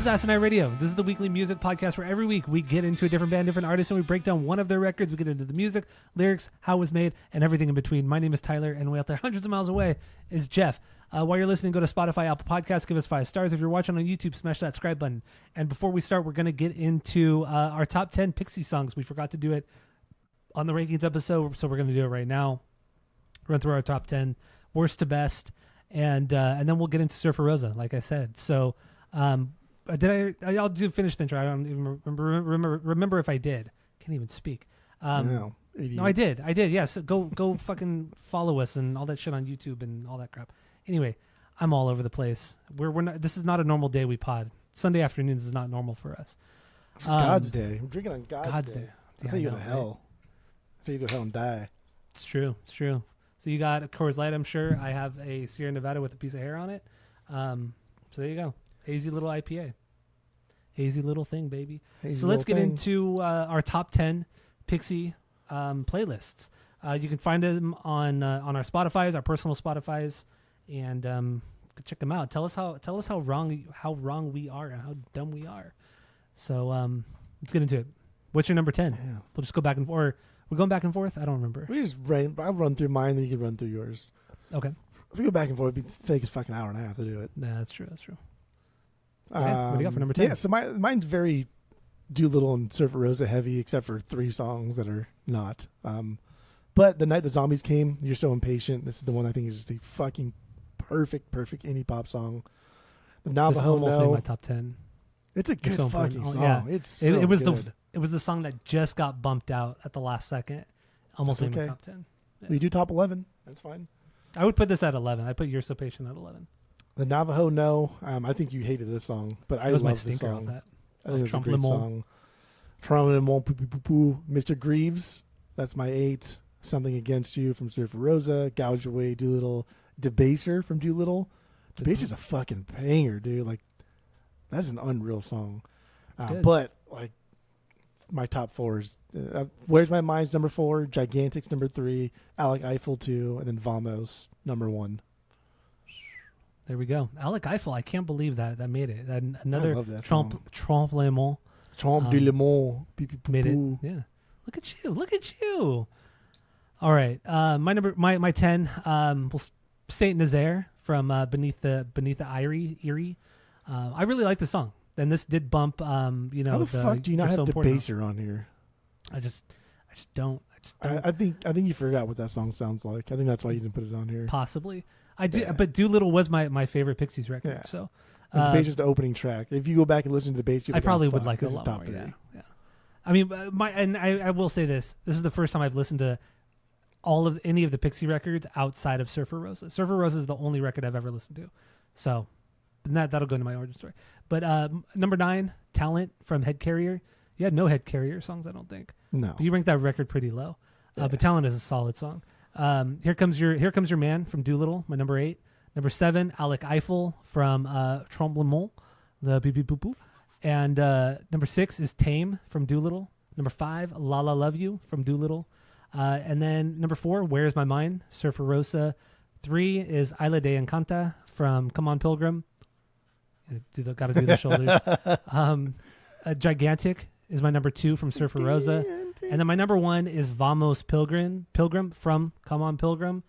is Asinine Radio. This is the weekly music podcast where every week we get into a different band, different artist, and we break down one of their records. We get into the music, lyrics, how it was made, and everything in between. My name is Tyler, and way out there hundreds of miles away is Jeff. While you're listening, go to Spotify, Apple Podcasts, give us 5 stars. If you're watching on YouTube, smash that subscribe button. And before we start, we're going to get into our top 10 Pixies songs. We forgot to do it on the rankings episode, so we're going to do it right now. Run through our top 10, worst to best, and then we'll get into Surfer Rosa, like I said. So, I'll finish the intro. I don't even remember if I did. Can't even speak. No, I did. Yeah. So go fucking follow us and all that shit on YouTube and all that crap. Anyway, I'm all over the place. We're not. This is not a normal day we pod. Sunday afternoons is not normal for us. It's God's day. I'm drinking on God's day. That's how you go to hell. That's how you go to hell and die. It's true. So you got a Coors Light, I'm sure. I have a Sierra Nevada with a piece of hair on it. So there you go. Hazy little IPA. Hazy little thing, baby. So let's get into our top 10 Pixie playlists. You can find them on our Spotifys, our personal Spotifys, and check them out. Tell us how wrong we are and how dumb we are. So let's get into it. What's your number 10? Yeah. We'll just go back and forth. We're going back and forth? I don't remember. I'll run through mine, then you can run through yours. Okay. If we go back and forth, it'd be fake as fucking hour and a half to do it. Nah, that's true. Okay. What do you got for number 10? Yeah, so mine's very Doolittle and Surfer Rosa heavy, except for 3 songs that are not. But The Night the Zombies Came, You're So Impatient. This is the one I think is just a fucking perfect indie pop song. The Navajo almost made my top 10. It's a good fucking song. Yeah. It's so it was good. It was the song that just got bumped out at the last second. Almost made my top 10. Yeah. We do top 11. That's fine. I would put this at 11. I put You're So Patient at 11. The Navajo No. I think you hated this song, but I love this song. I think it's a great song. Tremblement, Poo Poo Poo Poo. Mr. Greaves. That's my 8. Something Against You from Surfer Rosa. Gouge Away Doolittle. Debaser from Doolittle. Debaser's a fucking banger, dude. Like, that's an unreal song. But like, my top 4 is Where's My Mind's number 4, Gigantics number 3, Alec Eiffel 2, and then Vamos number 1. There we go. Alec Eiffel, I can't believe that made it. Another I love that Tremblement. Tremblement. Made it. Yeah. Look at you. All right. My 10, Saint Nazaire from Beneath the Eyrie. I really like the song. And this did bump, How the fuck do you not have Debaser on here? I just don't. I think you forgot what that song sounds like. I think that's why you didn't put it on here. Possibly. I do, but Doolittle was my favorite Pixies record. Yeah. So Debaser's the opening track. If you go back and listen to the bass, I probably would like it a lot top more. 3. Yeah. I mean, I will say this. This is the first time I've listened to any of the Pixie records outside of Surfer Rosa. Surfer Rosa is the only record I've ever listened to. So that'll go into my origin story. But number 9, Talent from Head Carrier. You had no Head Carrier songs, I don't think. No. But you ranked that record pretty low. Yeah. But Talent is a solid song. Here Comes Your Man from Doolittle, my number 8. Number 7, Alec Eiffel from Tremblement, the Beep Beep Boop Boop. And number 6 is Tame from Doolittle. Number 5, La La Love You from Doolittle. And then number 4, Where's My Mind, Surfer Rosa. 3 is Isla de Encanta from Come On Pilgrim. Got to do the shoulders. Gigantic is my number 2 from Surfer Rosa. And then my number 1 is Vamos Pilgrim from Come On Pilgrim.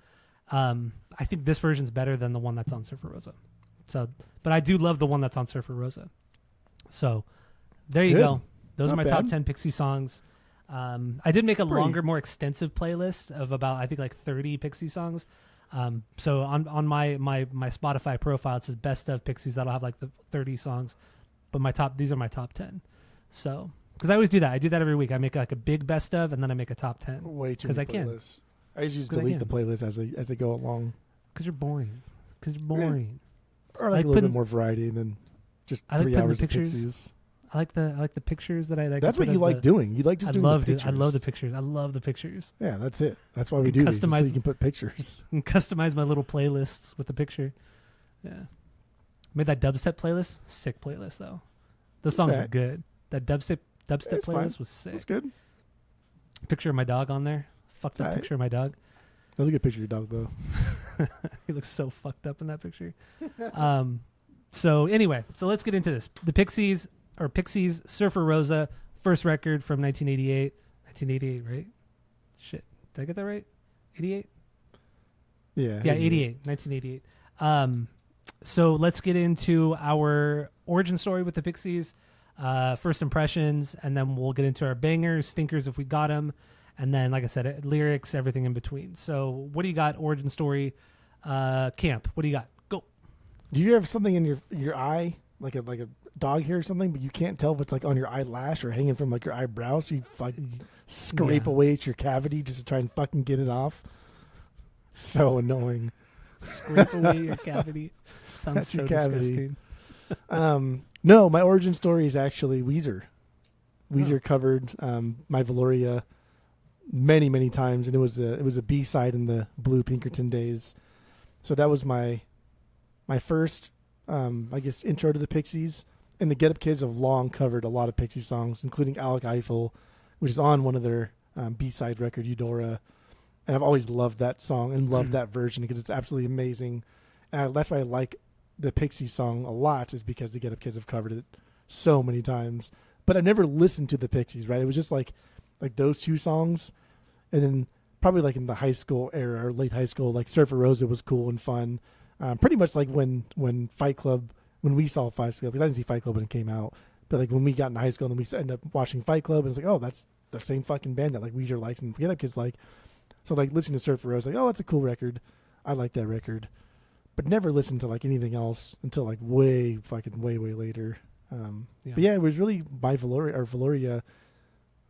I think this version's better than the one that's on Surfer Rosa. So, but I do love the one that's on Surfer Rosa. So there you go. Those are my top 10 Pixie songs. I did make a longer, more extensive playlist of about, I think, like 30 Pixie songs. So on my Spotify profile, it says best of Pixies. That'll have like the 30 songs, but these are my top 10. So, because I always do that. I do that every week. I make like a big best of, and then I make a top 10. Way too many playlists. I usually just delete the playlist as they go along. Because you're boring. Or like a little bit more variety than just 3 hours of Pixies. I like the pictures that I like. That's what you like doing. You like just doing the pictures. I love the pictures. I love the pictures. Yeah, that's it. That's why we do these, so you can put pictures. And customize my little playlists with the picture. Yeah. Made that dubstep playlist. Sick playlist, though. The songs are good. That dubstep playlist was sick. That's good. Picture of my dog on there. Fucked up picture of my dog. That was a good picture of your dog, though. He looks so fucked up in that picture. So anyway, so let's get into this. The Pixies, Surfer Rosa, first record from 1988. 1988, right? Shit. Did I get that right? 88? Yeah. Yeah, 88. 1988. So let's get into our origin story with the Pixies, first impressions, and then we'll get into our bangers, stinkers if we got them, and then, like I said, lyrics, everything in between. So what do you got, origin story, camp? What do you got? Go. Do you have something in your eye, like a dog hair or something, but you can't tell if it's like on your eyelash or hanging from like your eyebrow, so you fucking scrape away at your cavity just to try and fucking get it off? So annoying. Scrape away your cavity. Sounds so disgusting. No, my origin story is actually Weezer. Weezer covered My Valoria many, many times, and it was a B-side in the Blue Pinkerton days. So that was my first, I guess, intro to the Pixies. And the Get Up Kids have long covered a lot of Pixie songs, including Alec Eiffel, which is on one of their B-side record, Eudora. And I've always loved that song and loved that version because it's absolutely amazing. And that's why I like the Pixies song a lot, is because the Get Up Kids have covered it so many times. But I've never listened to the Pixies, right? It was just like those two songs. And then probably like in the high school era or late high school, like Surfer Rosa was cool and fun. Pretty much like when Fight Club, when we saw Fight Club, because I didn't see Fight Club when it came out, but like when we got into high school and then we ended up watching Fight Club, and it's like, oh, that's the same fucking band that like Weezer likes and Get Up Kids like. So like listening to Surfer Rosa, like, oh, that's a cool record. I like that record. But never listened to like anything else until like way later. But yeah, it was really by Valoria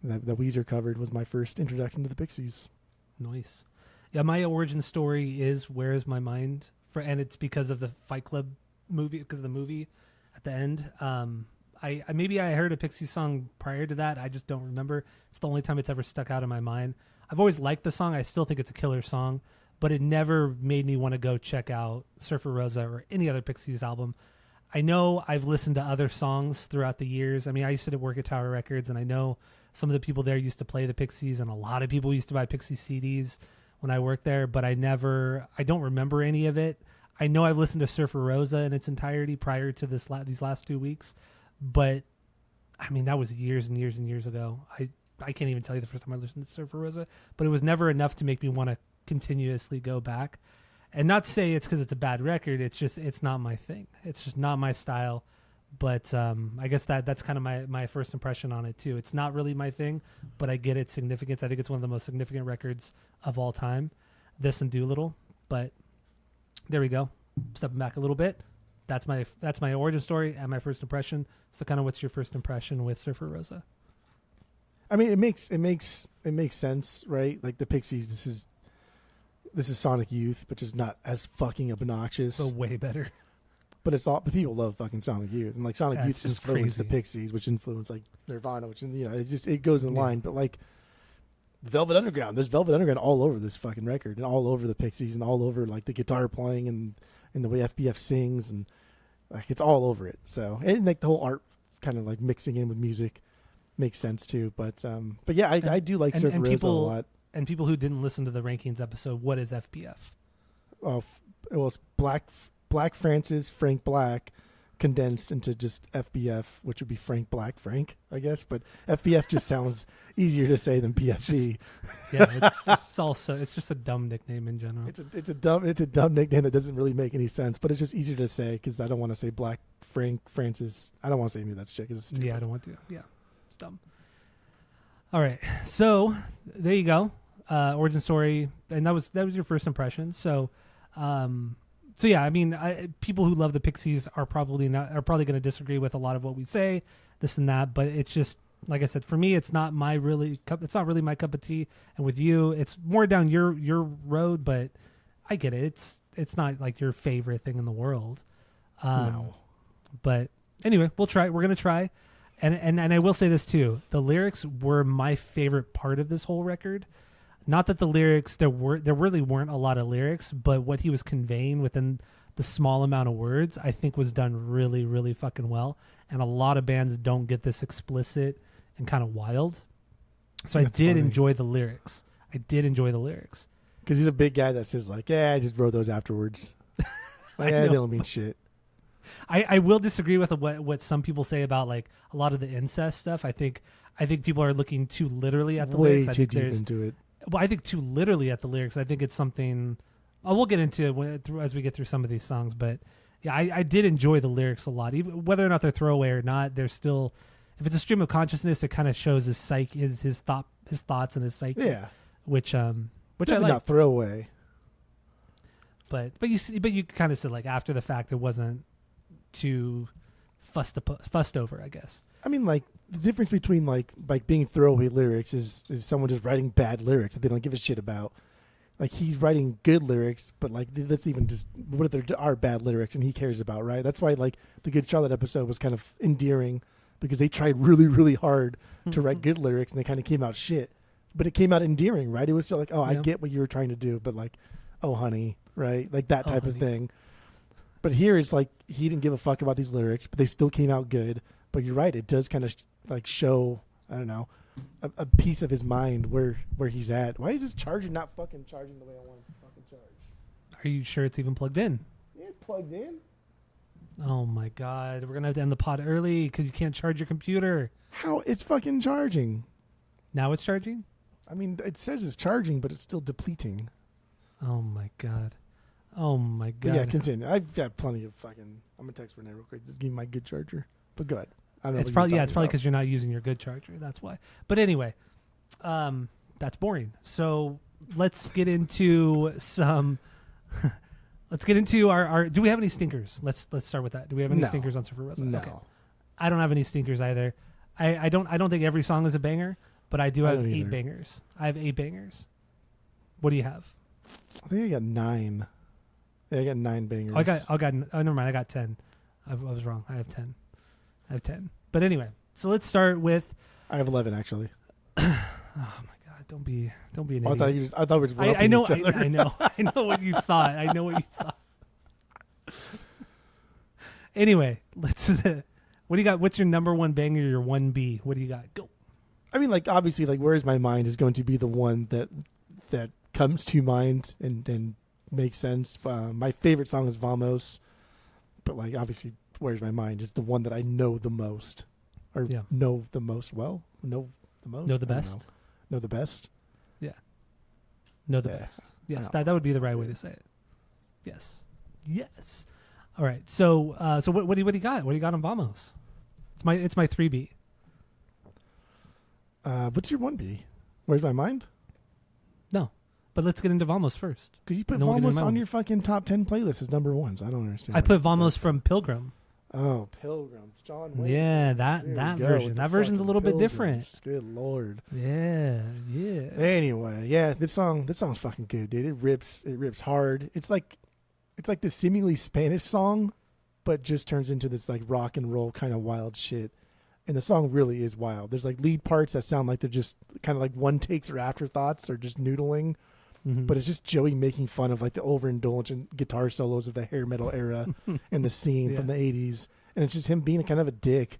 that Weezer covered was my first introduction to the Pixies. Nice. Yeah, my origin story is Where Is My Mind? And it's because of the Fight Club movie, because of the movie at the end. Maybe I heard a Pixies song prior to that. I just don't remember. It's the only time it's ever stuck out in my mind. I've always liked the song. I still think it's a killer song, but it never made me want to go check out Surfer Rosa or any other Pixies album. I know I've listened to other songs throughout the years. I mean, I used to work at Tower Records, and I know some of the people there used to play the Pixies, and a lot of people used to buy Pixies CDs when I worked there, but I don't remember any of it. I know I've listened to Surfer Rosa in its entirety prior to these last 2 weeks, but I mean, that was years and years and years ago. I can't even tell you the first time I listened to Surfer Rosa, but it was never enough to make me want to continuously go back. And not to say it's because it's a bad record. It's just, it's not my thing. It's just not my style. But I guess that's kind of my first impression on it too. It's not really my thing, but I get its significance. I think it's one of the most significant records of all time, this and Doolittle. But there we go. Stepping back a little bit. That's my origin story and my first impression. So kind of what's your first impression with Surfer Rosa? I mean, it makes sense, right? Like the Pixies, this is Sonic Youth, but just not as fucking obnoxious. So way better. But people love fucking Sonic Youth, and like Sonic Youth influenced the Pixies, which influenced like Nirvana, which it goes in line. But like Velvet Underground, there's Velvet Underground all over this fucking record, and all over the Pixies, and all over like the guitar playing and the way FBF sings, and like it's all over it. So and like the whole art kind of like mixing in with music makes sense too. But yeah, I do like Surfer Rosa a lot. And people who didn't listen to the rankings episode, what is FBF? Oh, well, it's Black Francis Frank Black condensed into just FBF, which would be Frank Black Frank, I guess. But FBF just sounds easier to say than PFP. It's just a dumb nickname in general. It's a dumb nickname that doesn't really make any sense, but it's just easier to say because I don't want to say Black Frank Francis. I don't want to say any of that shit. Yeah, I don't want to. Yeah, it's dumb. All right, so there you go. Origin story, and that was your first impression. So yeah, I mean, people who love the Pixies are probably going to disagree with a lot of what we say, this and that. But it's just like I said, for me, it's not really my cup of tea. And with you, it's more down your road. But I get it. It's not like your favorite thing in the world. No. But anyway, we'll try. We're gonna try. And I will say this too: the lyrics were my favorite part of this whole record. Not that the lyrics there really weren't a lot of lyrics, but what he was conveying within the small amount of words, I think was done really, really fucking well. And a lot of bands don't get this explicit and kind of wild. So I did enjoy the lyrics. Because he's a big guy that says like, "Yeah, I just wrote those afterwards." Like, they don't mean shit. I will disagree with what some people say about like a lot of the incest stuff. I think people are looking too literally at the lyrics. Way too deep into it. Well, I think too literally at the lyrics. I think it's something. We'll get into it as we get through some of these songs, but yeah, I did enjoy the lyrics a lot. Even whether or not they're throwaway or not, they're still. If it's a stream of consciousness, it kind of shows his psyche, his thoughts and his psyche. Yeah, which definitely I like. Not throwaway. But you kind of said like after the fact, it wasn't too fussed over, I guess. I mean, like the difference between like being throwaway lyrics is someone just writing bad lyrics that they don't give a shit about. Like he's writing good lyrics, but like let's even just what if there are bad lyrics and he cares about, right? That's why like the Good Charlotte episode was kind of endearing because they tried really really hard to write good lyrics and they kind of came out shit, but it came out endearing, right? It was still like, oh, I get what you were trying to do, but like, oh honey, right? Like that type of thing. But here it's like he didn't give a fuck about these lyrics, but they still came out good. But you're right, it does kind of like show, I don't know, a piece of his mind where he's at. Why is this charger not fucking charging the way I want it to fucking charge? Are you sure it's even plugged in? Yeah, it's plugged in. Oh my god, we're gonna have to end the pod early because you can't charge your computer. How? It's fucking charging. Now it's charging? I mean, it says it's charging, but it's still depleting. Oh my god. Oh my god. But yeah, continue. I've got plenty of fucking. I'm gonna text Renee real quick. Just give me my good charger. But go ahead. I don't know. It's probably because you're not using your good charger. That's why. But anyway, that's boring. So let's get into some. Let's get into our. Do we have any stinkers? Let's start with that. Do we have any stinkers on Surfer Rosa? No. Okay. I don't have any stinkers either. I don't think every song is a banger, but I do have 8 bangers. I have 8 bangers. What do you have? I think I got 9. Yeah, I got 9 bangers. Never mind. I got 10. I was wrong. I have 10. But anyway, so let's start with. I have 11 actually. Oh my god! Don't be an idiot. I thought we were just. I know. I know. I know what you thought. I know what you thought. Anyway, let's. What do you got? What's your number one banger? Your 1B? What do you got? Go. I mean, like obviously, like "Where's My Mind" is going to be the one that comes to mind and makes sense. My favorite song is "Vamos," but like obviously, "Where's My Mind" is the one that I know the most, or know the most well. Know the most. Know the best. Know the best. Yeah. Know the best. Yes, that would be the right way to say it. Yes. All right. So what do you got? What do you got on Vamos? It's my 3B. What's your 1B? Where's My Mind? No, but let's get into Vamos first. Because you put Vamos on your fucking top 10 playlist as number 1. So I don't understand. I put Vamos from Pilgrim. Oh, Pilgrim. John Wayne. Yeah, that version. That version's a little bit different. Good lord. Yeah. Anyway, yeah, this song's fucking good, dude. It rips hard. It's like this seemingly Spanish song, but just turns into this like rock and roll kind of wild shit. And the song really is wild. There's like lead parts that sound like they're just kind of like one takes or afterthoughts or just noodling. Mm-hmm. But it's just Joey making fun of like the overindulgent guitar solos of the hair metal era and the scene from the 80s. And it's just him being kind of a dick.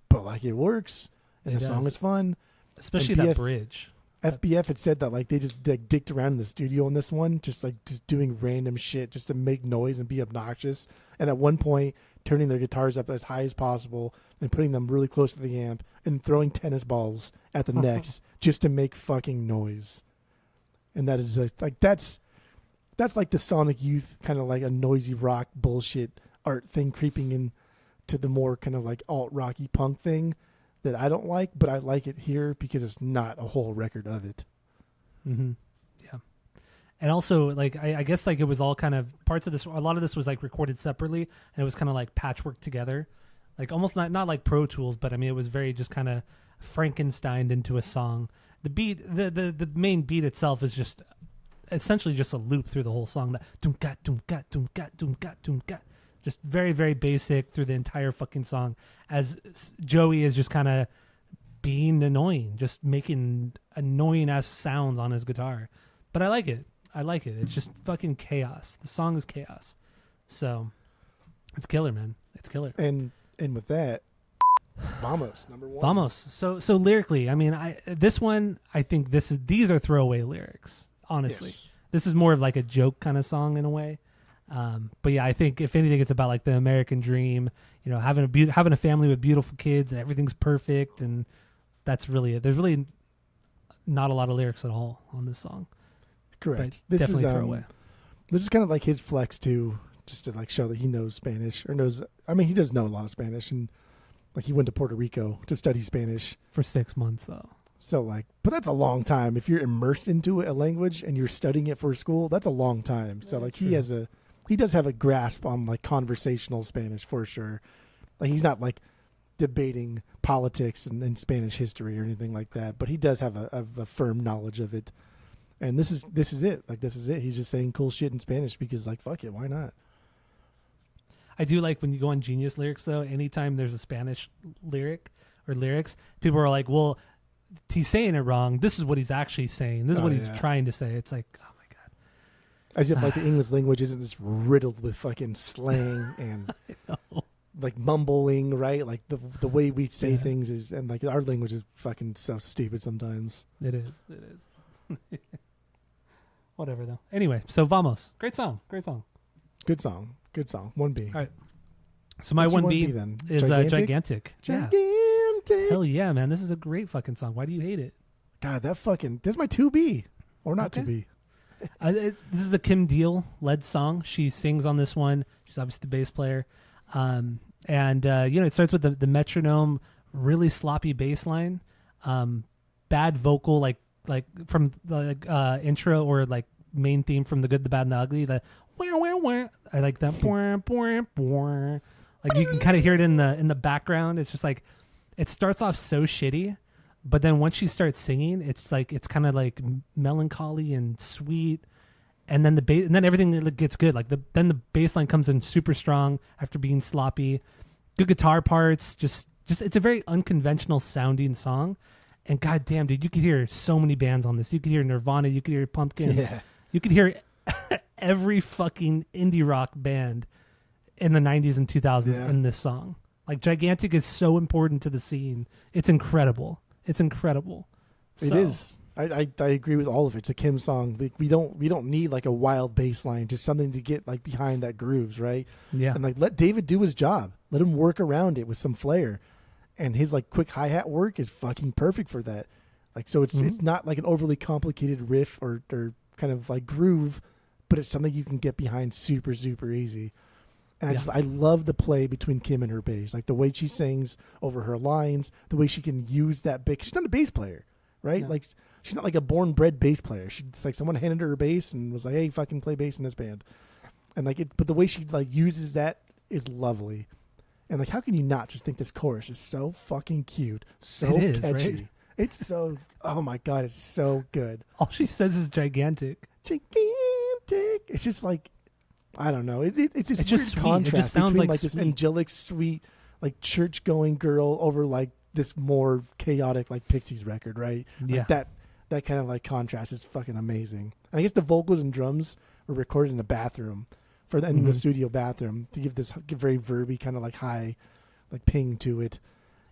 But like it works. And the song is fun. Especially that bridge. FBF had said that like they just like dicked around in the studio on this one, just doing random shit just to make noise and be obnoxious. And at one point turning their guitars up as high as possible and putting them really close to the amp and throwing tennis balls at the necks just to make fucking noise. And that is like that's like the Sonic Youth kind of like a noisy rock bullshit art thing creeping in to the more kind of like alt rocky punk thing that I don't like, but I like it here because it's not a whole record of it. Mm-hmm. Yeah. And also like I guess like it was all kind of parts of this, a lot of this was like recorded separately and it was kind of like patchwork together, like almost not like Pro Tools, but I mean it was very just kind of Frankensteined into a song. The beat, the main beat itself is just essentially just a loop through the whole song. That doom gat doom gat doom gat doom gat doom gat, just very very basic through the entire fucking song. As Joey is just kind of being annoying, just making annoying ass sounds on his guitar. But I like it. It's just fucking chaos. The song is chaos, so it's killer, man. It's killer. And with that. Vamos, number 1. Vamos. So lyrically, I mean, I think these are throwaway lyrics. Honestly, This is more of like a joke kind of song in a way. But yeah, I think if anything, it's about like the American dream, having a family with beautiful kids and everything's perfect. And that's really it. There's really not a lot of lyrics at all on this song. Correct. This definitely throw away. This is kind of like his flex too, just to like show that he knows Spanish he does know a lot of Spanish, and like he went to Puerto Rico to study Spanish for 6 months though. So but that's a long time. If you're immersed into a language and you're studying it for school, that's a long time. So like he does have a grasp on like conversational Spanish for sure. Like he's not like debating politics and Spanish history or anything like that, but he does have a firm knowledge of it. And this is it. Like this is it. He's just saying cool shit in Spanish because like fuck it, why not? I do like when you go on Genius Lyrics though. Anytime there's a Spanish lyric or lyrics, people are like, "Well, he's saying it wrong. This is what he's actually saying. This is what he's trying to say." It's like, oh my god. As if like the English language isn't just riddled with fucking slang and like mumbling, right? Like the way we say things is, and like our language is fucking so stupid sometimes. It is. Whatever though. Anyway, so Vamos. Great song. Good song. 1B. All right. So my 1B then? Is Gigantic. Gigantic. Yeah. Hell yeah, man. This is a great fucking song. Why do you hate it? God, that's my 2B. Or not 2B. This is a Kim Deal led song. She sings on this one. She's obviously the bass player. It starts with the metronome, really sloppy bass line, bad vocal, like from the intro or like main theme from The Good, the Bad, and the Ugly. The wah, wah, wah. I like that. Like you can kind of hear it in the background. It's just like it starts off so shitty, but then once she starts singing, it's kind of like melancholy and sweet. And then and then everything gets good. Like then the bass line comes in super strong after being sloppy. Good guitar parts. Just it's a very unconventional sounding song. And goddamn, dude, you could hear so many bands on this. You could hear Nirvana. You could hear Pumpkins. Yeah. You could hear every fucking indie rock band in the 90s and 2000s in this song. Like Gigantic is so important to the scene. It's incredible. It is. I agree with all of it. It's a Kim song. We don't need like a wild bass line, just something to get like behind that grooves, right? Yeah. And like let David do his job. Let him work around it with some flair. And his like quick hi-hat work is fucking perfect for that. Like so it's not like an overly complicated riff or kind of like groove, but it's something you can get behind super, super easy. And I love the play between Kim and her bass. Like the way she sings over her lines, the way she can use that bass. She's not a bass player, right? No. Like she's not like a born bred bass player. It's like someone handed her a bass and was like, "Hey, fucking play bass in this band." And like but the way she like uses that is lovely. And like, how can you not just think this chorus is so fucking cute, so catchy? Right? It's so, oh my God, it's so good. All she says is gigantic. Gigantic. It's just like, I don't know. It's just weird contrast between like this angelic, sweet, like church-going girl over like this more chaotic like Pixies record, right? Yeah. Like that kind of like contrast is fucking amazing. And I guess the vocals and drums were recorded in a bathroom. In the studio bathroom to give this very verby kind of like high like ping to it,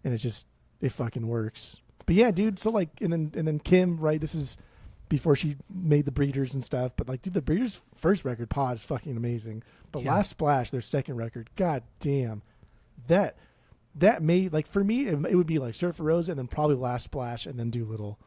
and it fucking works. But yeah, dude, so like and then Kim, right, this is before she made the Breeders and stuff, but like dude, the Breeders' first record, Pod, is fucking amazing. But Last Splash, their second record, god damn, that made like for me it would be like Surfer Rosa and then probably Last Splash and then Doolittle.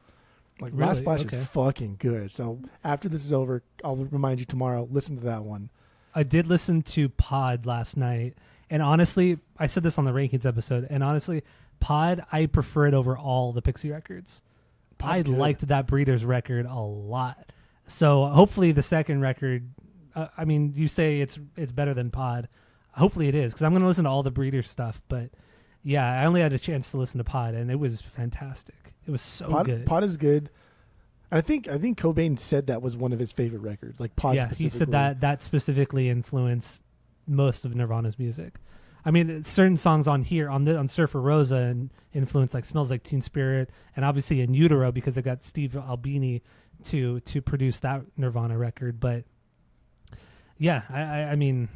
Like really? Last Splash is fucking good. So after this is over, I'll remind you tomorrow, listen to that one. I did listen to Pod last night, and honestly, I said this on the rankings episode, and honestly, Pod, I prefer it over all the Pixie records. I liked that Breeders record a lot. So hopefully the second record, I mean, you say it's better than Pod. Hopefully it is, because I'm going to listen to all the Breeders stuff, but yeah, I only had a chance to listen to Pod, and it was fantastic. It was so good. Pod is good. I think Cobain said that was one of his favorite records, like Pod specifically. He said that specifically influenced most of Nirvana's music. I mean, certain songs on here on Surfer Rosa and influenced like Smells Like Teen Spirit, and obviously In Utero because they got Steve Albini to produce that Nirvana record. But yeah, I mean,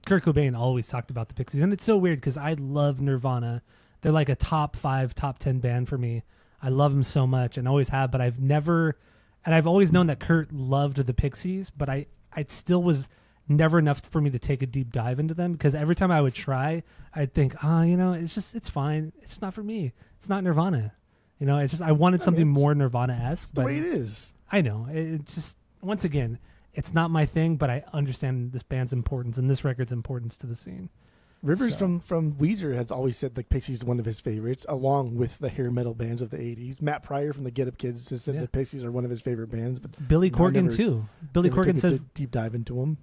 Kurt Cobain always talked about the Pixies, and it's so weird because I love Nirvana. They're like a top 5, top 10 band for me. I love them so much and always have, but I've always known that Kurt loved the Pixies, but I still was never enough for me to take a deep dive into them, because every time I would try, I'd think, it's fine. It's just not for me. It's not Nirvana. It's just I wanted something more Nirvana-esque. The way it is. I know. It just, once again, it's not my thing, but I understand this band's importance and this record's importance to the scene. Rivers from Weezer has always said the Pixies is one of his favorites, along with the hair metal bands of the 80s. Matt Pryor from the Get Up Kids has said the Pixies are one of his favorite bands. But Billy Corgan, too. Billy Corgan says... deep dive into them.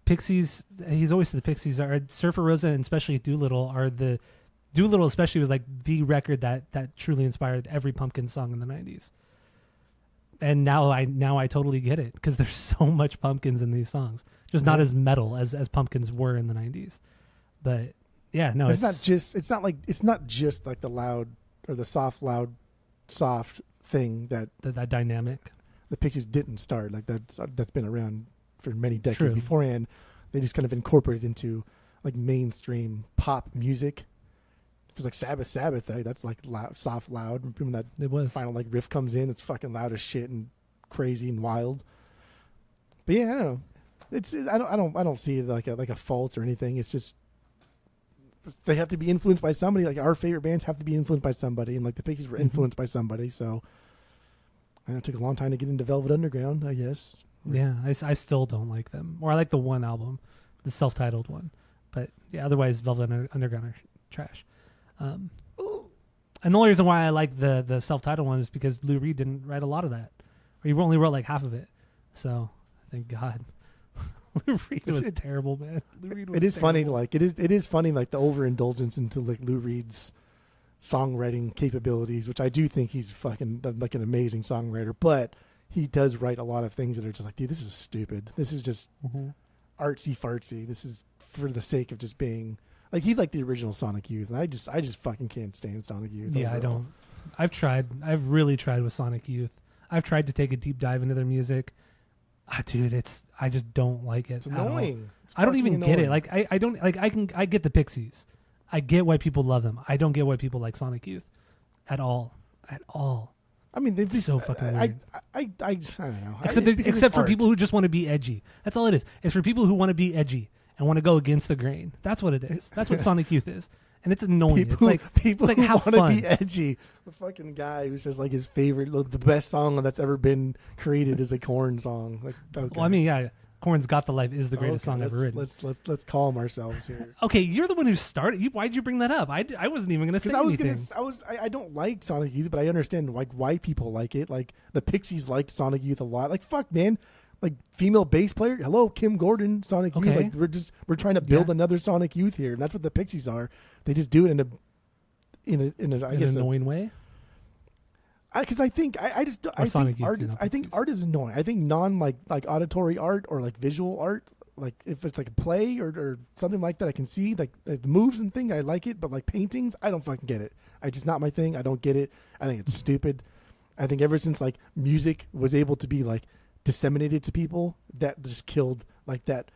Pixies, he's always said the Pixies are... Surfer Rosa and especially Doolittle are the... Doolittle especially was like the record that truly inspired every Pumpkin song in the 90s. And now I totally get it, because there's so much Pumpkins in these songs. Just not as metal as Pumpkins were in the 90s. But yeah, no, it's not just like the loud or the soft thing that dynamic. The Pixies didn't start. Like that's been around for many decades beforehand. They just kind of incorporated into like mainstream pop music. Because like Sabbath, that's like loud, soft, loud. Remember that it was. Final like riff comes in, it's fucking loud as shit and crazy and wild. But yeah, I don't know. I don't see it like a fault or anything. It's just they have to be influenced by somebody. Like our favorite bands have to be influenced by somebody, and like the Pixies were influenced by somebody. So it took a long time to get into Velvet Underground, I guess. Yeah, I still don't like them. Or I like the one album, the self-titled one. But yeah, otherwise Velvet Underground are trash. And the only reason why I like the self-titled one is because Lou Reed didn't write a lot of that, or he only wrote like half of it. So thank God. Lou Reed was terrible, man. It is funny, like it is funny, like the overindulgence into like Lou Reed's songwriting capabilities, which I do think he's fucking like an amazing songwriter, but he does write a lot of things that are just like, dude, this is stupid. This is just artsy fartsy. This is for the sake of just being like, he's like the original Sonic Youth, and I just fucking can't stand Sonic Youth. Yeah, overall. I've really tried with Sonic Youth. I've tried to take a deep dive into their music. Dude, I just don't like it. It's annoying. I don't even get it. Like I don't like I get the Pixies. I get why people love them. I don't get why people like Sonic Youth at all. At all. I mean, they've so fucking weird. I don't know. Except for people who just want to be edgy. That's all it is. It's for people who want to be edgy and want to go against the grain. That's what it is. That's what Sonic Youth is. And it's annoying. People it's like who want to be edgy. The fucking guy who says like his favorite, the best song that's ever been created is a Korn song. Like, okay. Well, I mean, yeah, Korn's "Got the Life" is the greatest song ever written. Let's calm ourselves here. Okay, you're the one who started. Why'd you bring that up? I wasn't even going to say anything. I don't like Sonic Youth, but I understand like why people like it. Like the Pixies liked Sonic Youth a lot. Like fuck, man. Like female bass player, hello, Kim Gordon, Sonic Youth. Like we're trying to build another Sonic Youth here, and that's what the Pixies are. They just do it in an annoying way. Because I think I think art is annoying. I think non like auditory art or like visual art, like if it's like a play or something like that, I can see like the moves and thing. I like it, but like paintings, I don't fucking get it. It's just not my thing. I don't get it. I think it's stupid. I think ever since like music was able to be like disseminated to people, that just killed like that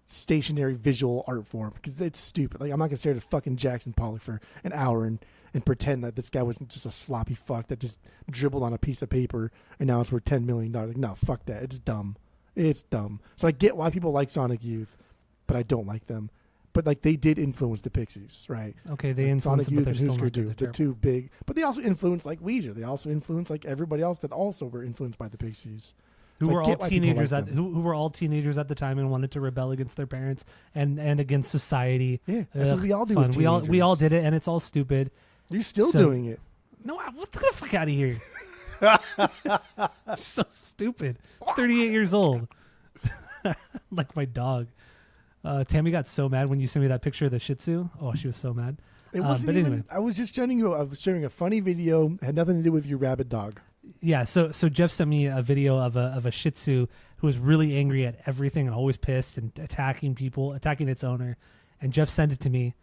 stationary visual art form, because it's stupid. Like I'm not gonna stare at fucking Jackson Pollock for an hour and pretend that this guy wasn't just a sloppy fuck that just dribbled on a piece of paper and now it's worth $10 million. Like, no, fuck that. It's dumb. So I get why people like Sonic Youth, but I don't like them. But like they did influence the Pixies, right? Okay, they influenced Sonic Youth and Husker Du. They're too big, but they also influenced like Weezer. They also influenced like everybody else that also were influenced by the Pixies. Who were all teenagers who were all teenagers at the time and wanted to rebel against their parents and against society. Yeah, that's what we all do. As teenagers. We all did it, and it's all stupid. You're still doing it. No, what the fuck out of here? So stupid. 38 years old. Like my dog. Tammy got so mad when you sent me that picture of the Shih Tzu. Oh, she was so mad. It wasn't even. Anyway. I was just showing you. I was sharing a funny video. It had nothing to do with your rabid dog. Yeah. So Jeff sent me a video of a Shih Tzu who was really angry at everything and always pissed and attacking people, attacking its owner. And Jeff sent it to me,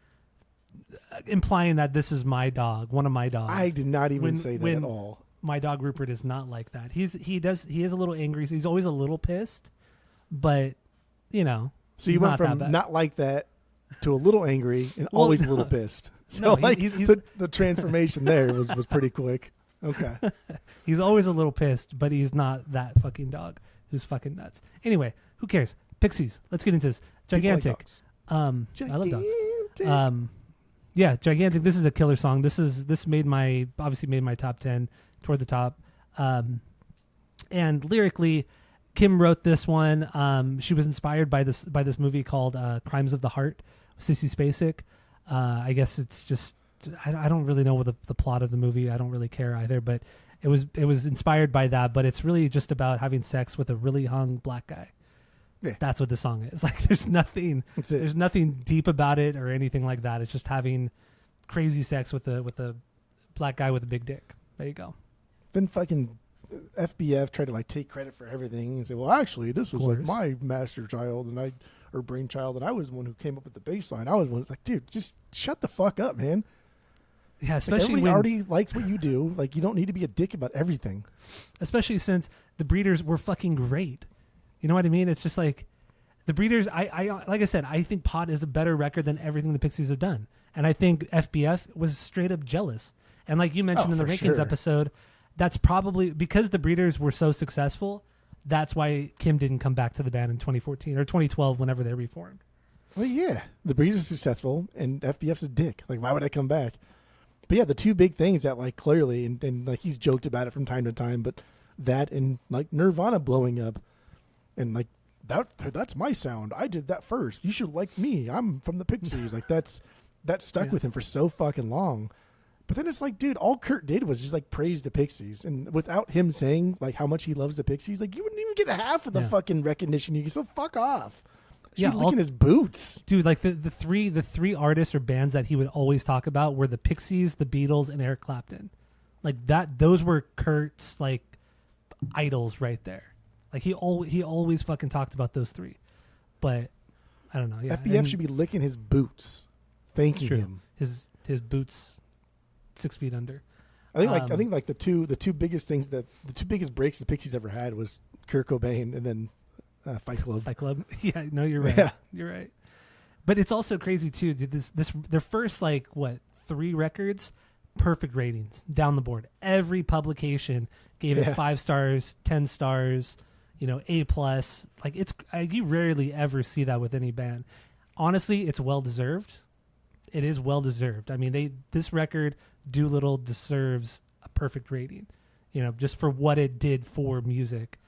implying that this is my dog, one of my dogs. I did not even say that at all. My dog Rupert is not like that. He is a little angry. So he's always a little pissed, but you know. So you went from not like that to a little angry and always a little pissed. So no, he's the transformation there was pretty quick. Okay. He's always a little pissed, but he's not that fucking dog who's fucking nuts. Anyway, who cares? Pixies. Let's get into this. Gigantic. Gigantic. I love dogs. Yeah, Gigantic. This is a killer song. This made my top 10 toward the top. And lyrically, Kim wrote this one. She was inspired by this movie called Crimes of the Heart, Sissy Spacek. I guess it's just I don't really know what the plot of the movie. I don't really care either, but it was inspired by that. But it's really just about having sex with a really hung black guy. Yeah. That's what the song is. Like, there's nothing deep about it or anything like that. It's just having crazy sex with a black guy with a big dick. There you go. Then fucking FBF tried to like take credit for everything and say, well, actually, this was like my master child or brainchild, and I was the one who came up with the bass line. I was one like, dude, just shut the fuck up, man. Yeah, especially like everybody already likes what you do. Like, you don't need to be a dick about everything. Especially since the Breeders were fucking great. You know what I mean? It's just like the Breeders. I like I said, I think Pot is a better record than everything the Pixies have done, and I think FBF was straight up jealous. And like you mentioned in the Rankings episode, that's probably because the Breeders were so successful. That's why Kim didn't come back to the band in 2014 or 2012, whenever they reformed. Well, yeah, the Breeders are successful, and FBF's a dick. Like, why would I come back? But yeah, the two big things that like clearly, and like he's joked about it from time to time, but that and like Nirvana blowing up. And like that's my sound. I did that first. You should like me. I'm from the Pixies. Like that stuck with him for so fucking long. But then it's like, dude, all Kurt did was just like praise the Pixies, and without him saying like how much he loves the Pixies, like you wouldn't even get half of the fucking recognition you get. So fuck off. Just be licking his boots, dude. Like the three artists or bands that he would always talk about were the Pixies, the Beatles, and Eric Clapton. Like that, those were Kurt's like idols right there. Like he always fucking talked about those three, but I don't know. Yeah, FBF should be licking his boots, thanking him. His boots, 6 feet under. I think the two biggest things the two biggest breaks the Pixies ever had was Kurt Cobain and then Fight Club. Fight Club. Yeah, no, you're right. Yeah. You're right. But it's also crazy too. This their first 3 records, perfect ratings down the board. Every publication gave it 5 stars, 10 stars. A+. Like you rarely ever see that with any band. Honestly, it's well deserved. It is well deserved. I mean, this record, Doolittle, deserves a perfect rating. Just for what it did for music,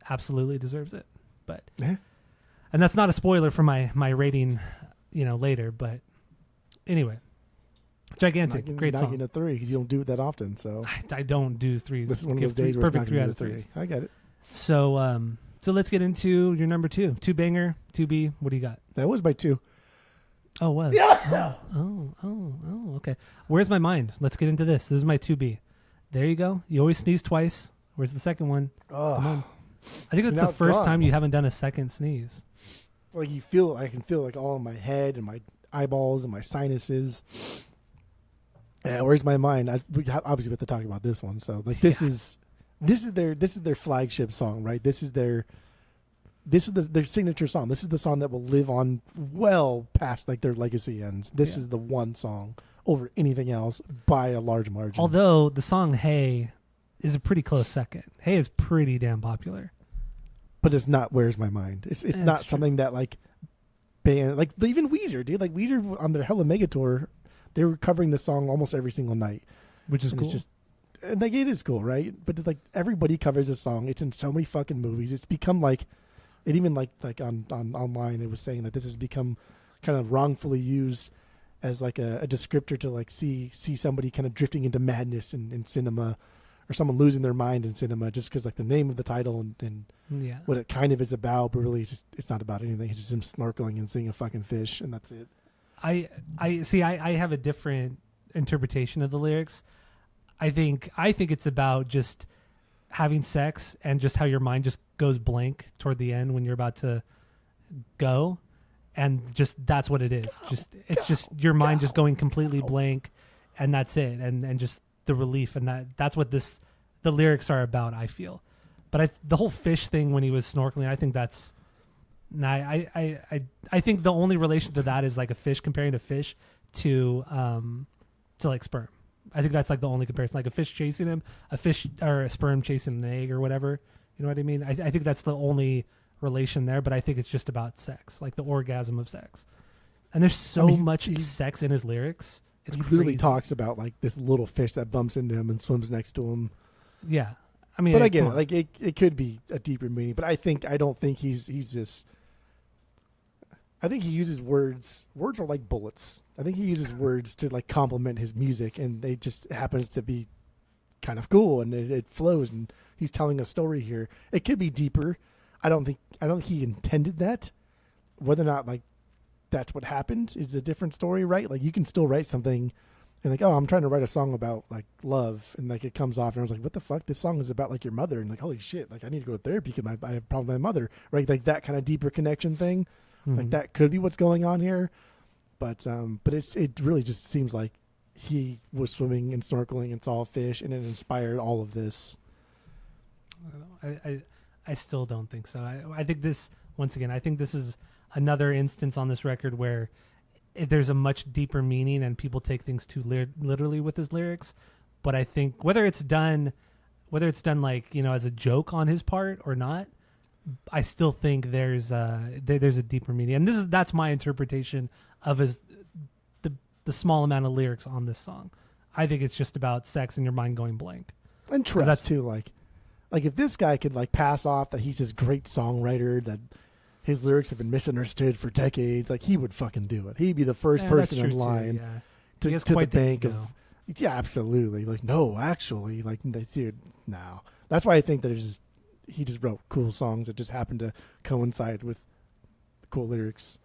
absolutely deserves it. But and that's not a spoiler for my rating, later. But anyway, Gigantic, great song. Not getting a 3 because you don't do it that often. So I don't do 3s. This is one of those days where perfect it's 3 out of 3. I get it. So let's get into your number 2. 2 banger, 2B. What do you got? That was my 2. Oh, it was. Yeah. Oh, okay. Where's my mind? Let's get into this. This is my 2B. There you go. You always sneeze twice. Where's the second one? Oh. Come on. I think that's the first time you haven't done a second sneeze. Like I can feel like all in my head and my eyeballs and my sinuses. Yeah, where's my mind? We obviously have to talk about this one. So this is their flagship song, right? This is their signature song. This is the song that will live on well past their legacy ends. This is the one song over anything else by a large margin. Although the song "Hey" is a pretty close second. "Hey" is pretty damn popular, but it's not "Where's My Mind." It's not something that band even Weezer, dude. Like Weezer on their Hella Mega tour, they were covering the song almost every single night, which is cool. It's just it is cool, right? But everybody covers this song. It's in so many fucking movies. It's become on online. It was saying that this has become kind of wrongfully used as a descriptor to see somebody kind of drifting into madness in cinema, or someone losing their mind in cinema just because the name of the title and what it kind of is about, but really it's not about anything. It's just him snorkeling and seeing a fucking fish, and that's it. I see. I have a different interpretation of the lyrics. I think it's about just having sex and just how your mind just goes blank toward the end when you're about to go, and just that's what it is. Just your mind just going completely blank, and that's it, and just the relief, and that's what the lyrics are about, I feel. But the whole fish thing when he was snorkeling, I think that's I think the only relation to that is a fish, comparing a fish to sperm. I think that's the only comparison, a fish chasing him, a fish or a sperm chasing an egg or whatever. You know what I mean? I think that's the only relation there, but I think it's just about sex, like the orgasm of sex. And there's so much sex in his lyrics. He literally talks about like this little fish that bumps into him and swims next to him. Yeah. I mean, but again, like it could be a deeper meaning, but I don't think he's just, I think he uses words. Words are like bullets. I think he uses words to like complement his music, and they just happens to be kind of cool, and it flows, and he's telling a story here. It could be deeper. I don't think he intended that. Whether or not like that's what happened is a different story, right? Like you can still write something and like, oh, I'm trying to write a song about like love, and like it comes off and I was like, what the fuck? This song is about like your mother, and like, holy shit, like I need to go to therapy because I have a problem with my mother, right? Like that kind of deeper connection thing. Mm-hmm. Like that could be what's going on here. But it really just seems like he was swimming and snorkeling and saw a fish, and it inspired all of this. I don't know. I still don't think so. I think this, once again, I think this is another instance on this record where there's a much deeper meaning and people take things too literally with his lyrics. But I think whether it's done like, you know, as a joke on his part or not, I still think there's a deeper meaning. And that's my interpretation of the small amount of lyrics on this song. I think it's just about sex and your mind going blank. And trust too, like if this guy could like pass off that he's this great songwriter, that his lyrics have been misunderstood for decades, like he would fucking do it. He'd be the first person in line to the bank of. Yeah, absolutely. Like, no, actually, like, dude, no. That's why I think that he just wrote cool songs that just happened to coincide with cool lyrics.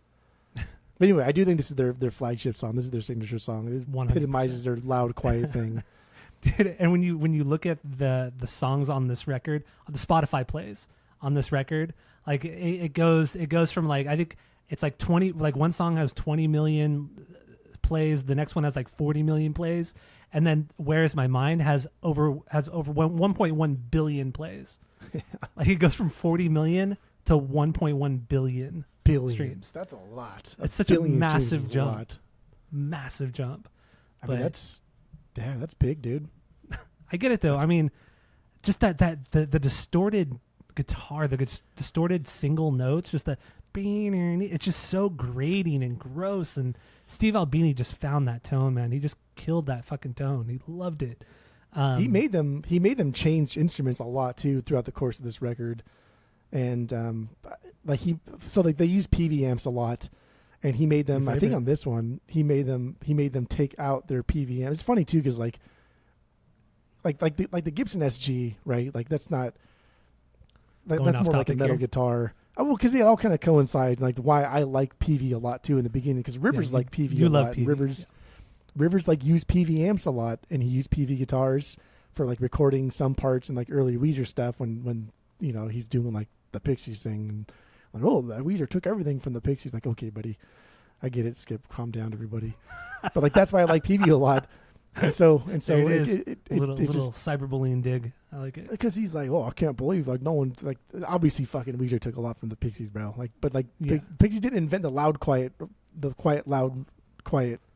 But anyway, I do think this is their flagship song. This is their signature song. It 100%. Epitomizes their loud, quiet thing. Dude, and when you look at the songs on this record, the Spotify plays on this record, like it goes from like, I think it's like 20, like one song has 20 million plays, the next one has like 40 million plays, and then Where Is My Mind has over 1.1 billion plays. Yeah. Like it goes from 40 million to 1.1 billion streams. That's a lot. It's such a massive jump. Massive jump. I mean, that's big, dude. I get it though. I mean, just the distorted guitar, the distorted single notes, just the it's just so grating and gross. And Steve Albini just found that tone, man. He just killed that fucking tone. He loved it. He made them change instruments a lot too throughout the course of this record, and they use PV amps a lot, and he made them. I think on this one he made them take out their PV amps. It's funny too because like the Gibson SG, right? Like that's not that's more like a metal guitar. Oh, well, because it all kind of coincides. Like why I like PV a lot too in the beginning, because Rivers like PV a lot. PV. Rivers like used PV amps a lot, and he used PV guitars for like recording some parts and like early Weezer stuff when you know he's doing like the Pixies thing. And like, oh, Weezer took everything from the Pixies. Like, okay, buddy, I get it. Skip, calm down, everybody. But like that's why I like PV a lot. And so it a little just, cyberbullying dig. I like it because he's like, oh, I can't believe like no one like obviously fucking Weezer took a lot from the Pixies, bro. Like, but like Pixies didn't invent the loud quiet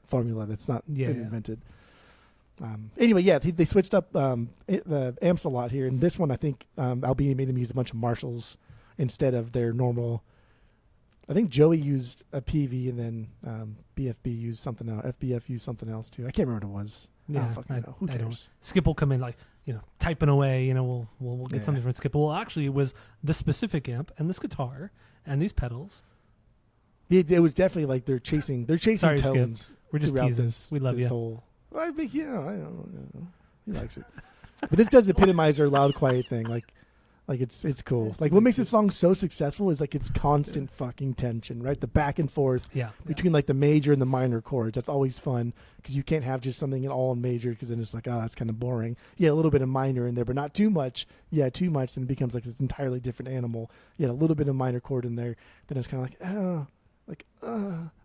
formula. That's not been invented. Anyway, they switched up the amps a lot here, and this one I think Albini made him use a bunch of Marshalls instead of their normal. I think Joey used a PV, and then BFB used something else. FBF used something else too. I can't remember what it was. Yeah, I know. Who cares? Skip will come in like, you know, typing away. You know, we'll get something from Skip. Well, actually, it was this specific amp and this guitar and these pedals. It was definitely like they're chasing Sorry, tones. Skip. We're just teasing. We love you. I think I don't know. He likes it. But this does epitomize our loud, quiet thing. Like it's cool. Like what makes this song so successful is like it's constant fucking tension, right? The back and forth between like the major and the minor chords. That's always fun because you can't have just something all in major because then it's like, oh, that's kind of boring. Yeah, a little bit of minor in there, but not too much. Yeah, too much, then it becomes like this entirely different animal. Yeah, a little bit of minor chord in there, then it's kind of like,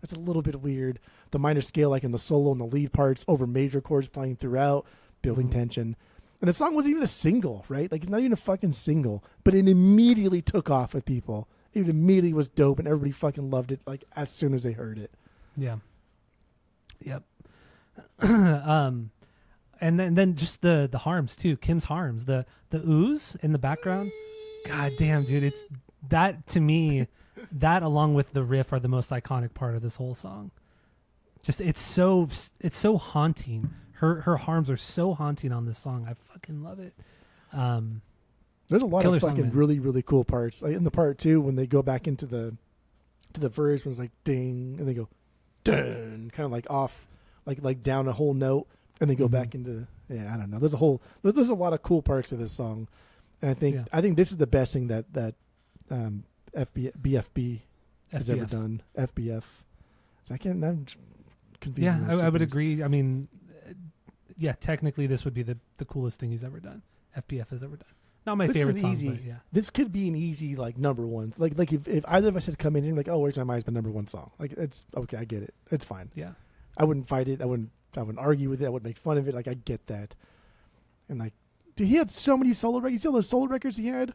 that's a little bit weird. The minor scale, like in the solo and the lead parts, over major chords playing throughout, building tension. And the song wasn't even a single, right? Like, it's not even a fucking single. But it immediately took off with people. It immediately was dope, and everybody fucking loved it, like, as soon as they heard it. Yeah. Yep. And then just the harms, too. Kim's harms. The ooze in the background. God damn, dude. that to me, that along with the riff are the most iconic part of this whole song. Just it's so haunting. Her harms are so haunting on this song. I fucking love it. There's a lot of fucking really, really cool parts. Like in the part 2, when they go back into the verse, when it's like ding, and they go dun, kind of like off, like down a whole note, and they go back into I don't know. There's a lot of cool parts to this song, and I think this is the best thing that BFB has ever done. FBF. So I'm confused. Yeah, I would agree. I mean, yeah, technically this would be the coolest thing he's ever done. FBF has ever done. Not my favorite song, but yeah. This could be an easy number one. Like if either of us had come in and like, oh, Where's My Mind's my number one song. Like it's okay, I get it. It's fine. Yeah. I wouldn't fight it. I wouldn't argue with it. I wouldn't make fun of it. Like I get that. And like, dude, he had so many solo records. You see all those solo records he had?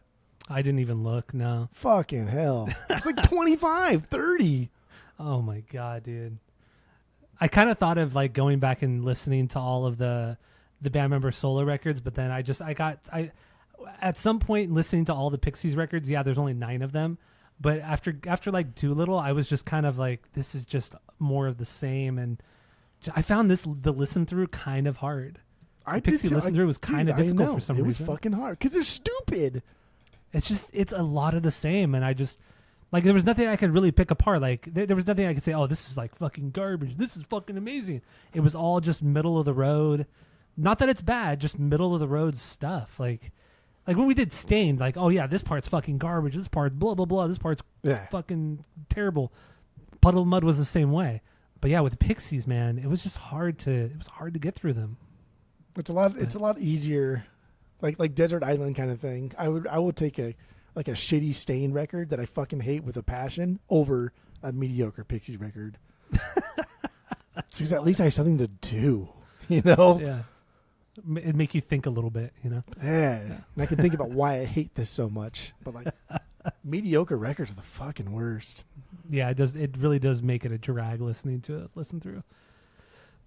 I didn't even look. No. Fucking hell. It's like 25, 30. Oh my God, dude. I kind of thought of like going back and listening to all of the band member solo records, but then I at some point listening to all the Pixies records, yeah, there's only 9 of them. But after like Doolittle, I was just kind of like, this is just more of the same. And I found the listen through kind of hard. Pixie listen through was kind of difficult for some reason. It was fucking hard because they're stupid. It's a lot of the same. And I just, like, there was nothing I could really pick apart. Like, there was nothing I could say, oh, this is like fucking garbage. This is fucking amazing. It was all just middle of the road. Not that it's bad, just middle of the road stuff. Like when we did Stained, like, oh yeah, this part's fucking garbage. This part's blah, blah, blah. This part's fucking terrible. Puddle of Mud was the same way. But yeah, with the Pixies, man, it was just hard to get through them. It's a lot easier. Like Desert Island kind of thing. I would take a shitty Stained record that I fucking hate with a passion over a mediocre Pixies record. Because at least I have something to do, you know? Yeah. It'd make you think a little bit, you know? Yeah. And I can think about why I hate this so much. But like mediocre records are the fucking worst. Yeah, it does. It really does make it a drag listen through.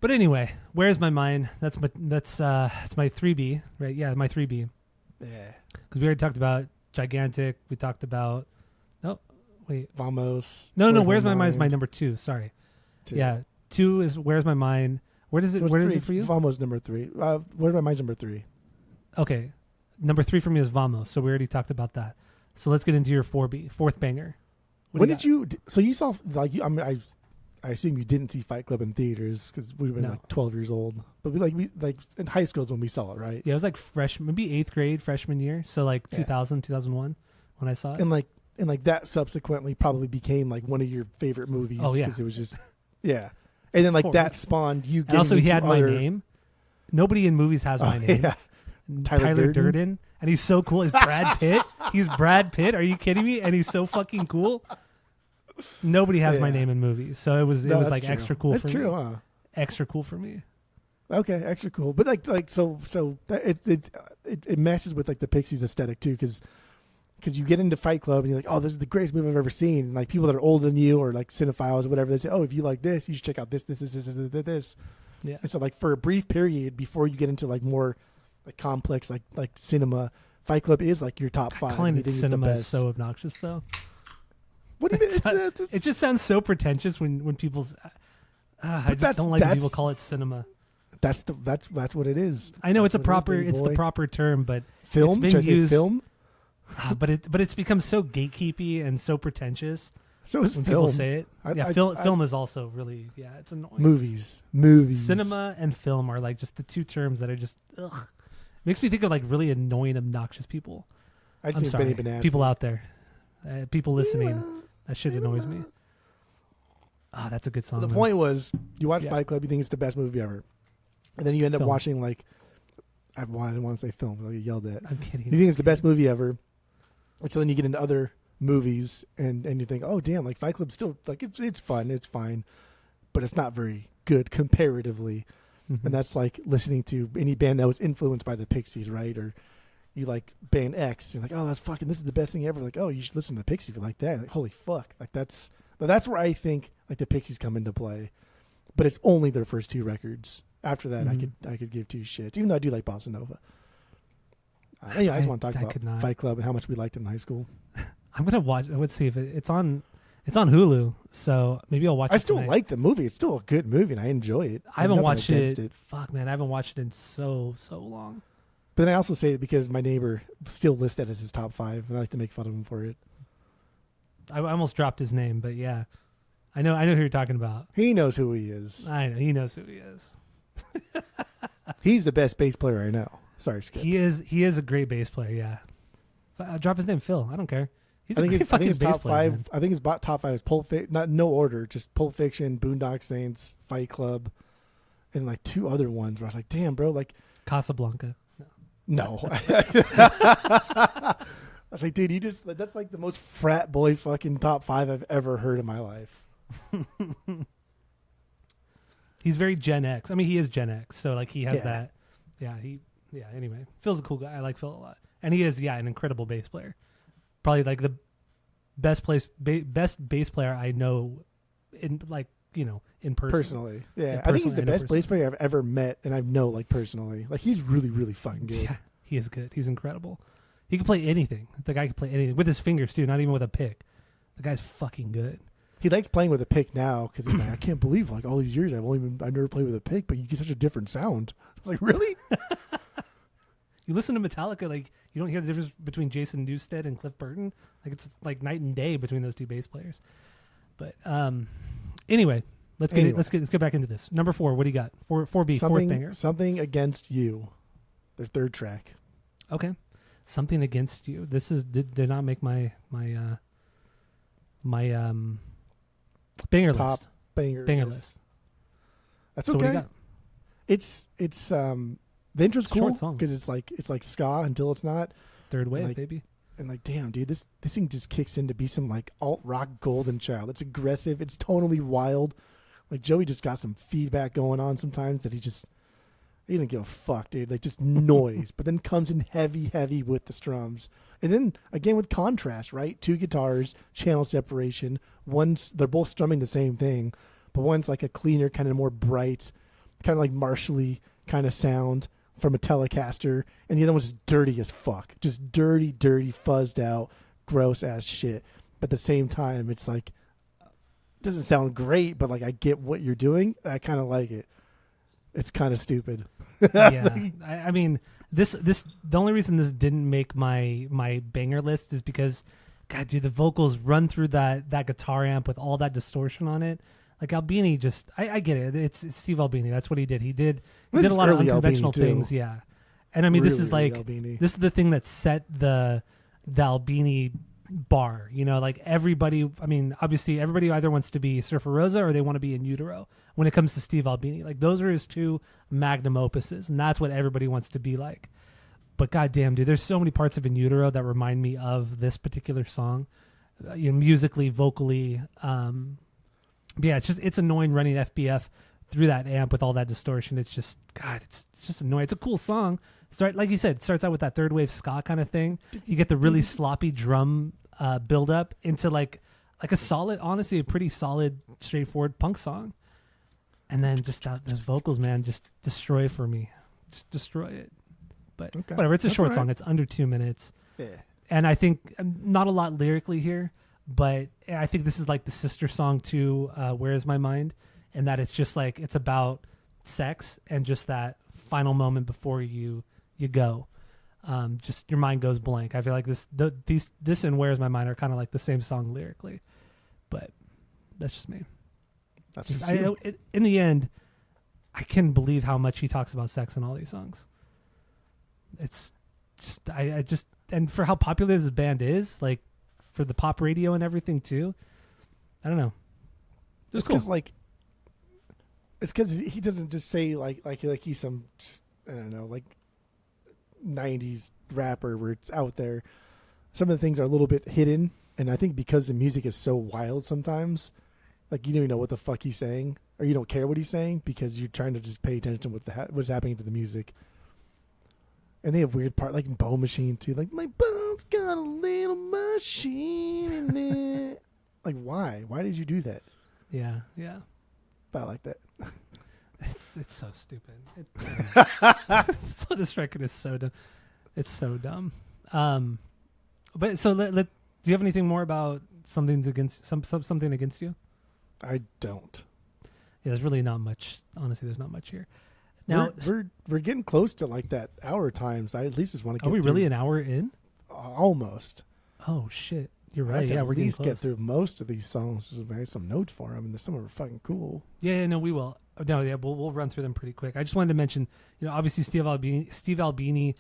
But anyway, Where's My Mind? That's my 3B, right? Yeah, my 3B. Yeah. Because we already talked about Gigantic. We talked about Vamos. No. Where's My Mind is my number 2. Sorry. 2. Yeah, 2 is Where's My Mind. Where is it for you? Vamos number 3. Where's My Mind's number 3. Okay, number 3 for me is Vamos. So we already talked about that. So let's get into your 4B, fourth banger. When did you? So you saw I assume you didn't see Fight Club in theaters because we were like 12 years old. But we in high school is when we saw it, right? Yeah, it was like maybe 8th grade, freshman year. So like 2000, 2001 when I saw it. And like that subsequently probably became like one of your favorite movies. Oh yeah, because it was just And then like that spawned you. And also, he had my name. Nobody in movies has my name. Yeah. Tyler Durden, and he's so cool. He's Brad Pitt. He's Brad Pitt. Are you kidding me? And he's so fucking cool. Nobody has my name in movies, so it was like true. Extra cool. That's for true, me. Huh? Extra cool for me. Okay, extra cool. But it matches with like the Pixies aesthetic too, because you get into Fight Club and you're like, oh, this is the greatest movie I've ever seen. And like people that are older than you or like cinephiles or whatever, they say, oh, if you like this, you should check out this. Yeah. And so like for a brief period before you get into like more like complex like cinema, Fight Club is like your top 5. Calling it cinema is so obnoxious though. What do you mean? It just sounds so pretentious when people. I just don't like when people call it cinema. That's what it is. I know it's the proper term, but film. It's been used, film. But it's become so gatekeepy and so pretentious. So is when film. People say it. Film is also really it's annoying. Movies. Cinema and film are like just the two terms that are just makes me think of like really annoying, obnoxious people. I'm sorry, people out there, people listening. That shit annoys me. That's a good song. The point was, you watch Fight Club, you think it's the best movie ever, and then you end up watching like I didn't want to say film, I get yelled at. I'm kidding. You think it's the best movie ever, and so then you get into other movies and you think, oh damn, like Fight Club's still like it's fun, it's fine, but it's not very good comparatively. Mm-hmm. And that's like listening to any band that was influenced by the Pixies, right? Or you like band X, you're like, oh, this is the best thing ever. Like, oh, you should listen to the Pixies if you like that. Like, holy fuck, like that's where I think like the Pixies come into play. But it's only their first 2 records. After that, I could give 2 shits, even though I do like Bossa Nova. I just want to talk about Fight Club and how much we liked it in high school. I'm gonna watch. Let's see if it's on. It's on Hulu, so maybe I'll watch it. I still like the movie. It's still a good movie, and I enjoy it. I haven't watched it. Fuck, man, I haven't watched it in so long. But then I also say it because my neighbor still lists that as his top 5, and I like to make fun of him for it. I almost dropped his name, but yeah, I know who you're talking about. He knows who he is. I know he knows who he is. He's the best bass player I know. Sorry, Skip. He is a great bass player. Yeah, drop his name, Phil. I don't care. I think his top 5. Man. I think his top 5 is Pulp Fiction. Not no order, just Pulp Fiction, Boondock Saints, Fight Club, and like 2 other ones. Where I was like, damn, bro, like Casablanca. No. I was like, dude, that's like the most frat boy fucking top 5 I've ever heard in my life. He's very Gen X. I mean, he is Gen X, so like he has that. Yeah, anyway, Phil's a cool guy. I like Phil a lot. And he is, an incredible bass player. Probably like the best bass player I know in in person. Personally. Yeah. I think he's the best bass player I've ever met and I know like personally. Like he's really, really fucking good. Yeah, he is good. He's incredible. He can play anything. The guy can play anything with his fingers too, not even with a pick. The guy's fucking good. He likes playing with a pick now because he's like, I can't believe like all these years I've never played with a pick, but you get such a different sound. I was like, really? You listen to Metallica, like you don't hear the difference between Jason Newsted and Cliff Burton. Like it's like night and day between those 2 bass players. But anyway, let's get back into this. Number 4, what do you got? 4B, fourth banger. Something Against You, their 3rd track. Okay, Something Against You. This did not make my banger top list. banger list. That's okay. So it's the intro's cool because it's like ska until it's not. Third wave, baby. And like, damn, dude, this thing just kicks in to be some like alt rock golden child. It's aggressive. It's tonally wild. Like Joey just got some feedback going on sometimes that he didn't give a fuck, dude. Like just noise, but then comes in heavy with the strums, and then again with contrast, right? 2 guitars, channel separation. They're both strumming the same thing, but one's like a cleaner, kind of more bright, kind of like Marshall-y kind of sound from a Telecaster, and the other one's just dirty as fuck, just dirty, fuzzed out, gross ass shit. But at the same time, it's like it doesn't sound great, but like I get what you're doing. I kind of like it. It's kind of stupid. Yeah, I mean, this the only reason this didn't make my banger list is because, God, dude, the vocals run through that guitar amp with all that distortion on it. Like Albini, just I get it. It's Steve Albini. That's what he did. He did a lot of unconventional things. Yeah, and I mean, really, this is like this is the thing that set the Albini bar. You know, like everybody. I mean, obviously, everybody either wants to be Surfer Rosa or they want to be In Utero. When it comes to Steve Albini, like those are his 2 magnum opuses, and that's what everybody wants to be like. But goddamn, dude, there's so many parts of In Utero that remind me of this particular song, musically, vocally. Yeah, it's annoying running FBF through that amp with all that distortion. It's just, God, it's just annoying. It's a cool song. Like you said, it starts out with that 3rd wave ska kind of thing. You get the really sloppy drum build up into like a solid, honestly, a pretty solid, straightforward punk song. And then just those vocals, man, just destroy it for me. Just destroy it. But whatever, it's a short song. It's under 2 minutes. Yeah. And I think not a lot lyrically here, but I think this is like the sister song to Where Is My Mind, and that it's just like it's about sex and just that final moment before you go. Just your mind goes blank. I feel like this and Where Is My Mind are kind of like the same song lyrically, but that's just me. That's just in the end, I can't believe how much he talks about sex in all these songs. It's just I just and for how popular this band is, like for the pop radio and everything too. I don't know. It's because cool. It's because he doesn't just say like he's some, I don't know, like 90s rapper where it's out there. Some of the things are a little bit hidden, and I think because the music is so wild sometimes, like you don't even know what the fuck he's saying, or you don't care what he's saying because you're trying to just pay attention to what's happening to the music. And they have weird part, like in Bone Machine too, like my bone's got a little machine in it. Like why? Why did you do that? Yeah. But I like that. It's so stupid. So this record is so dumb. It's so dumb. But so Do you have anything more about something against you? I don't. Yeah, there's really not much. Honestly, there's not much here. Now we're getting close to like that hour time. So I at least just want to get. Are we through. Really an hour in? Almost. Oh shit! You're right. Yeah, we're at least get through most of these songs. I have some notes for them, and some of them are fucking cool. Yeah, no, we will. No, yeah, we'll run through them pretty quick. I just wanted to mention, obviously Steve Albini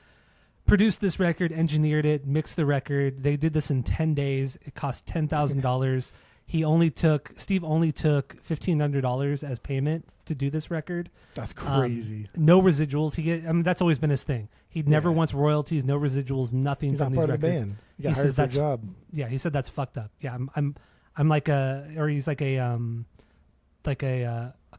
produced this record, engineered it, mixed the record. They did this in 10 days. It cost $10,000. Steve only took $1,500 as payment to do this record. That's crazy. No residuals. That's always been his thing. He'd never wants royalties, no residuals, nothing He's from not these part records. Of the band. He got hired for a job. Yeah, he said that's fucked up. Yeah, I'm like he's like a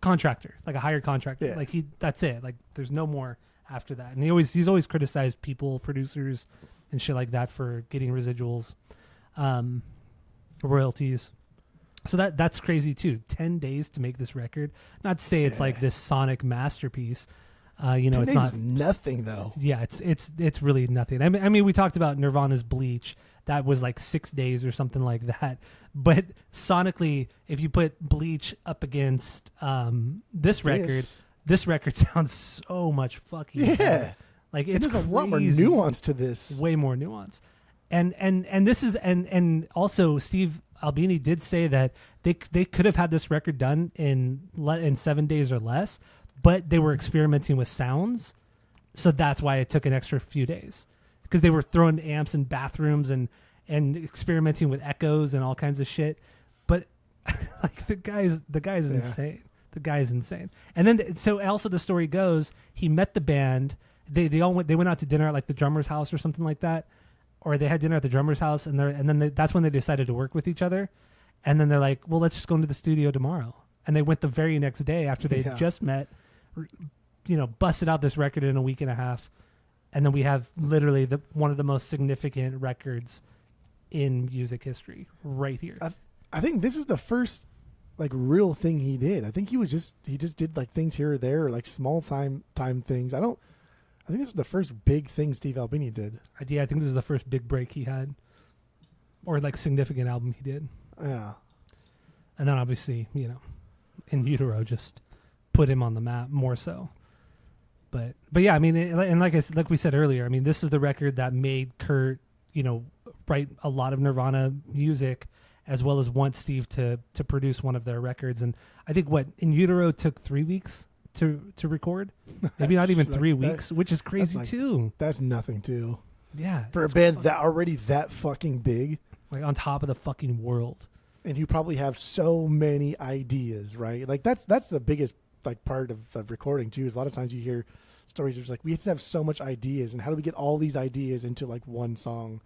contractor, like a hired contractor. Yeah. Like that's it. Like there's no more after that. And he's always criticized people, producers, and shit like that for getting residuals, royalties. So that's crazy too. 10 days to make this record. Not to say it's like this sonic masterpiece. It's not nothing though. Yeah, it's really nothing. I mean, we talked about Nirvana's Bleach. That was like 6 days or something like that. But sonically, if you put Bleach up against this record sounds so much fucking better. Like it's there's a lot more nuance to this. Way more nuance. And this is and also Steve Albini did say that they could have had this record done in 7 days or less, but they were experimenting with sounds, so that's why it took an extra few days, because they were throwing amps in bathrooms and experimenting with echoes and all kinds of shit. But like the guy's insane. The guy's insane. And then so also the story goes, he met the band. They went out to dinner at like the drummer's house or something like that. Or they had dinner at the drummer's house, that's when they decided to work with each other. And then they're like, well, let's just go into the studio tomorrow. And they went the very next day after they just met, busted out this record in a week and a half. And then we have literally one of the most significant records in music history right here. I think this is the first like real thing he did. I think he just did like things here or there, or like small time things. I think this is the first big thing Steve Albini did. Yeah, I think this is the first big break he had, or like significant album he did. Yeah. And then obviously, In Utero just put him on the map more so. But yeah, I mean, and like we said earlier, I mean, this is the record that made Kurt, write a lot of Nirvana music, as well as want Steve to produce one of their records. And I think In Utero took 3 weeks to record, maybe not even 3 weeks, which is crazy too. That's nothing too. Yeah, for a band that already that fucking big, like on top of the fucking world, and you probably have so many ideas, right? Like that's the biggest like part of recording too. Is a lot of times you hear stories where it's like we have to have so much ideas, and how do we get all these ideas into like one song?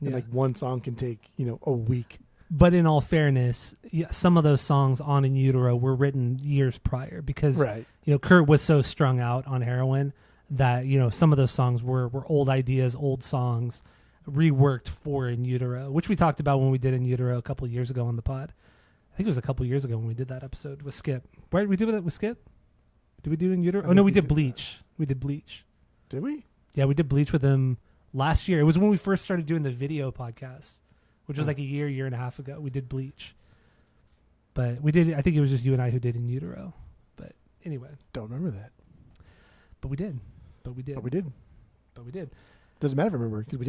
And like one song can take a week. But in all fairness, some of those songs on In Utero were written years prior because Kurt was so strung out on heroin that some of those songs were old ideas, old songs, reworked for In Utero, which we talked about when we did In Utero a couple of years ago on the pod. I think it was a couple of years ago when we did that episode with Skip. Where did we do that with Skip? Did we do In Utero? Oh no, we did Bleach. We did Bleach. Did we? Yeah, we did Bleach with him last year. It was when we first started doing the video podcast, which was like a year and a half ago. We did Bleach. But we did, I think it was just you and I who did In Utero. But anyway. Don't remember that. But we did. Doesn't matter if I remember, because we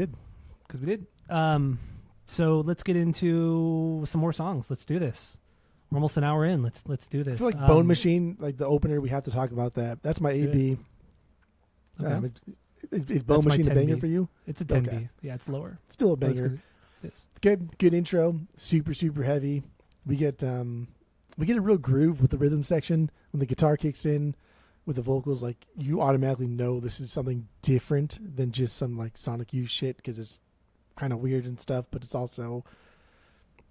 did. So let's get into some more songs. Let's do this. We're almost an hour in. Let's do this. I feel like Bone Machine, like the opener, we have to talk about that. That's my AB. Okay. Is Bone Machine a banger for you? It's a 10B. Okay. Yeah, it's lower. Still a banger. Good intro. Super heavy. We get a real groove with the rhythm section when the guitar kicks in with the vocals. Like you automatically know this is something different than just some like Sonic Youth shit, because it's kind of weird and stuff, but it's also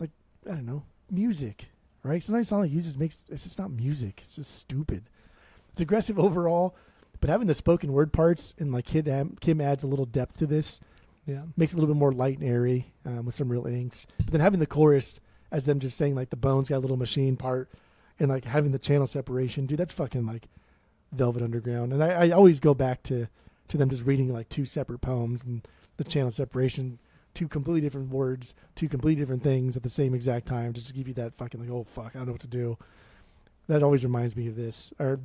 like, I don't know, music, right? Sometimes Sonic Youth it's just not music. It's just stupid. It's aggressive overall, but having the spoken word parts and like Kim adds a little depth to this. Yeah, makes it a little bit more light and airy with some real angst. But then having the chorus as them just saying like the Bones got a little machine part, and like having the channel separation, dude, that's fucking like Velvet Underground. And I always go back to them just reading like two separate poems, and the channel separation two completely different words, two completely different things at the same exact time, just to give you that fucking like, oh fuck, I don't know what to do. That always reminds me of this, or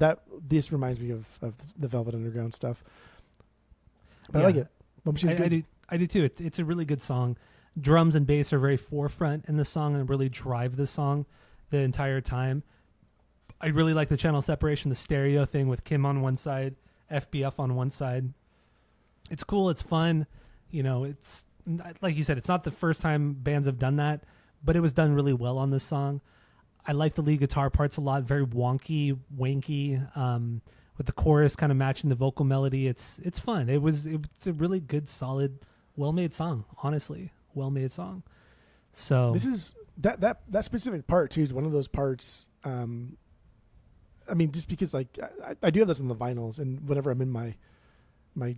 this reminds me of the Velvet Underground stuff. But I like it. I do too. It's a really good song. Drums and bass are very forefront in the song and really drive the song the entire time. I really like the channel separation, the stereo thing with Kim on one side, FBF on one side. It's cool. It's fun. You know, it's like you said, it's not the first time bands have done that, but it was done really well on this song. I like the lead guitar parts a lot. Very wonky, wanky, with the chorus kind of matching the vocal melody. It's fun. It's a really good, solid, well-made song. Honestly, well-made song. So this is that specific part too is one of those parts. I mean, just because like I do have this on the vinyls, and whenever I'm in my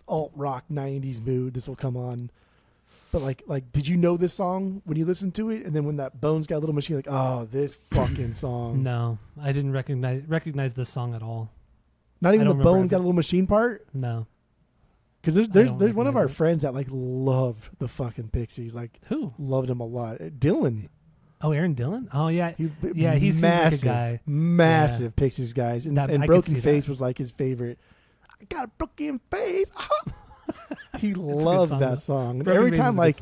alt rock '90s mood, this will come on. But like, did you know this song when you listened to it? And then when that Bones Got a Little Machine, like, oh, this fucking song. No, I didn't recognize this song at all. Not even the Bones Got a Little Machine part. No, because there's one of our friends that like loved the fucking Pixies. Like, who loved them a lot? Dylan. Oh, Aaron Dillon? Oh, yeah. He's massive, like a guy. Massive Pixies guys. And Broken Face was like his favorite. I got a broken face. He loved that song. And every time, like,